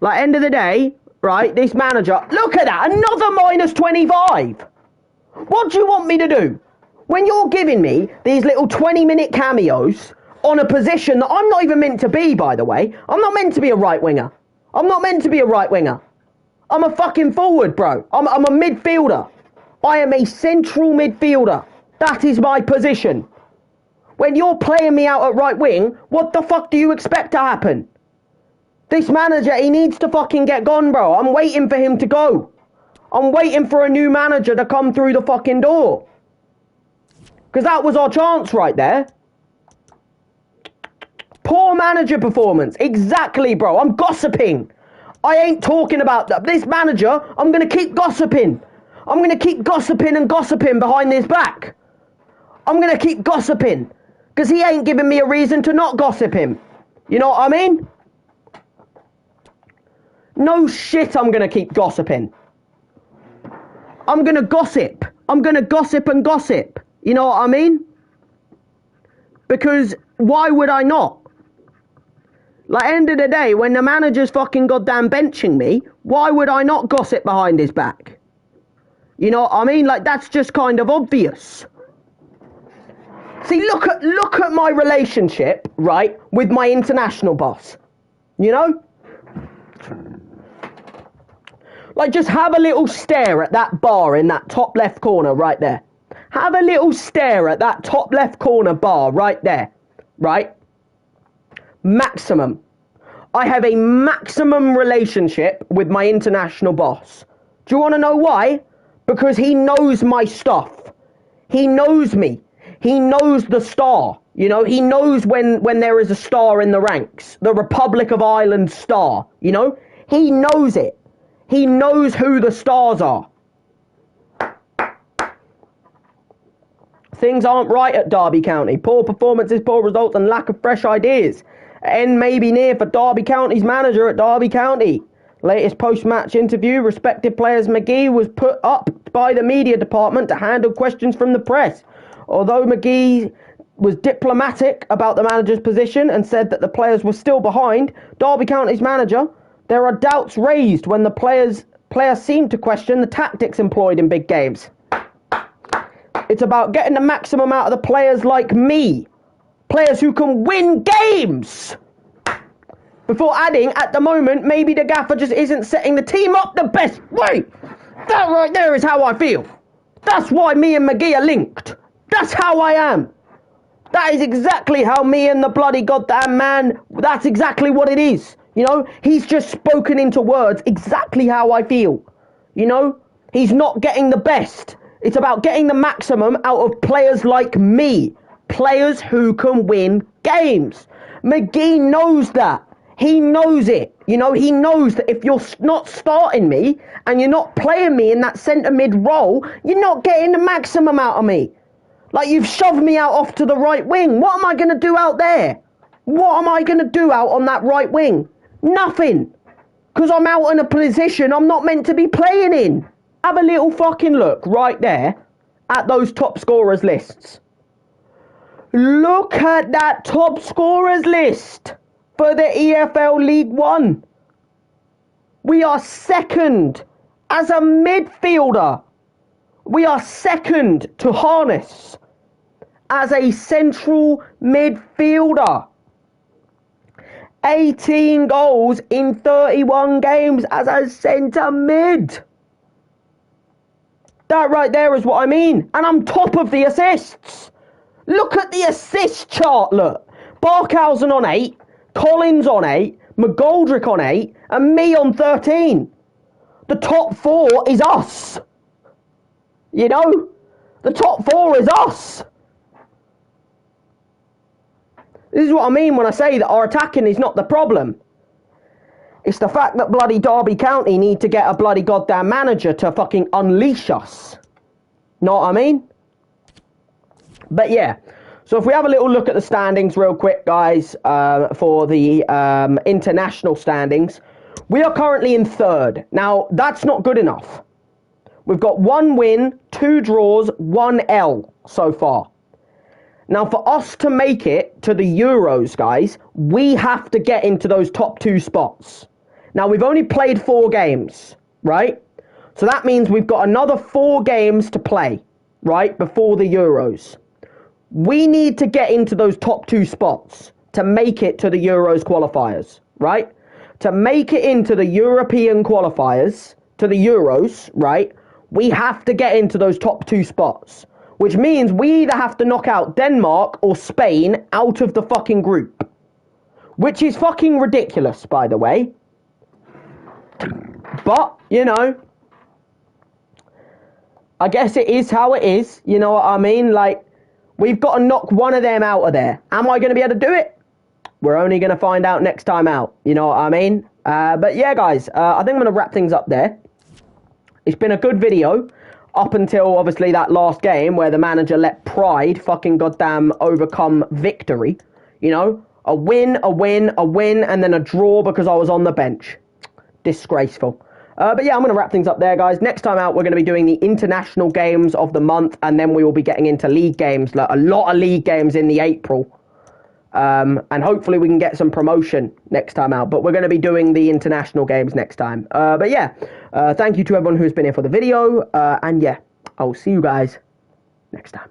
Like, end of the day, right, this manager, look at that, another minus 25. What do you want me to do? When you're giving me these little 20-minute cameos on a position that I'm not even meant to be, by the way. I'm not meant to be a right winger. I'm a fucking forward, bro. I'm a midfielder. I am a central midfielder. That is my position. When you're playing me out at right wing, what the fuck do you expect to happen? This manager, he needs to fucking get gone, bro. I'm waiting for him to go. I'm waiting for a new manager to come through the fucking door. Because that was our chance right there. Poor manager performance. Exactly, bro. I'm gossiping. I ain't talking about that. This manager, I'm going to keep gossiping. I'm going to keep gossiping and gossiping behind his back. I'm going to keep gossiping. Because he ain't giving me a reason to not gossip him. You know what I mean? No shit, I'm going to keep gossiping. I'm going to gossip. I'm going to gossip and gossip. You know what I mean? Because why would I not? Like, end of the day, when the manager's fucking goddamn benching me, why would I not gossip behind his back? You know what I mean? Like, that's just kind of obvious. See, look at my relationship, right, with my international boss. You know? Like, just have a little stare at that bar in that top left corner right there. Have a little stare at that top left corner bar right there. Right? Maximum. I have a maximum relationship with my international boss. Do you want to know why? Because he knows my stuff. He knows me. He knows the star. You know, he knows when there is a star in the ranks. The Republic of Ireland star. You know? He knows it. He knows who the stars are. Things aren't right at Derby County. Poor performances, poor results and lack of fresh ideas. End may be near for Derby County's manager at Derby County. Latest post-match interview, respected players McGee was put up by the media department to handle questions from the press. Although McGee was diplomatic about the manager's position and said that the players were still behind, Derby County's manager, there are doubts raised when the players Players seem to question the tactics employed in big games. It's about getting the maximum out of the players like me. Players who can win games. Before adding, at the moment, maybe the gaffer just isn't setting the team up the best way. That right there is how I feel. That's why me and McGee are linked. That's how I am. That is exactly how me and the bloody goddamn man, that's exactly what it is. You know, he's just spoken into words exactly how I feel. You know, he's not getting the best. It's about getting the maximum out of players like me. Players who can win games. McGee knows that. He knows it. You know, he knows that if you're not starting me and you're not playing me in that centre mid role, you're not getting the maximum out of me. Like, you've shoved me out off to the right wing. What am I going to do out there? What am I going to do out on that right wing? Nothing. Because I'm out in a position I'm not meant to be playing in. Have a little fucking look right there at those top scorers lists. Look at that top scorers list for the EFL League One. We are second as a midfielder. We are second to Harness as a central midfielder. 18 goals in 31 games as a centre mid. That right there is what I mean. And I'm top of the assists. Look at the assist chart, look. Barkhausen on 8, Collins on 8, McGoldrick on 8, and me on 13. The top 4 is us. You know? The top 4 is us. This is what I mean when I say that our attacking is not the problem. It's the fact that bloody Derby County need to get a bloody goddamn manager to fucking unleash us. Know what I mean? But yeah, so if we have a little look at the standings real quick, guys, for the international standings, we are currently in third. Now, that's not good enough. We've got 1 win, 2 draws, 1 L so far. Now, for us to make it to the Euros, guys, we have to get into those top 2 spots. Now, we've only played 4 games, right? So that means we've got another 4 games to play, right, before the Euros. We need to get into those top 2 spots to make it to the Euros qualifiers, right? To make it into the European qualifiers, to the Euros, right, we have to get into those top 2 spots. Which means we either have to knock out Denmark or Spain out of the fucking group. Which is fucking ridiculous, by the way. But, you know, I guess it is how it is. You know what I mean? Like, we've got to knock one of them out of there. Am I going to be able to do it? We're only going to find out next time out. You know what I mean? But yeah, guys, I think I'm going to wrap things up there. It's been a good video. Up until, obviously, that last game where the manager let pride fucking goddamn overcome victory. You know? A win, and then a draw because I was on the bench. Disgraceful. But yeah, I'm going to wrap things up there, guys. Next time out, we're going to be doing the international games of the month, and then we will be getting into league games. Like a lot of league games in the April. And hopefully we can get some promotion next time out. But we're going to be doing the international games next time. But yeah, thank you to everyone who's been here for the video. And yeah, I'll see you guys next time.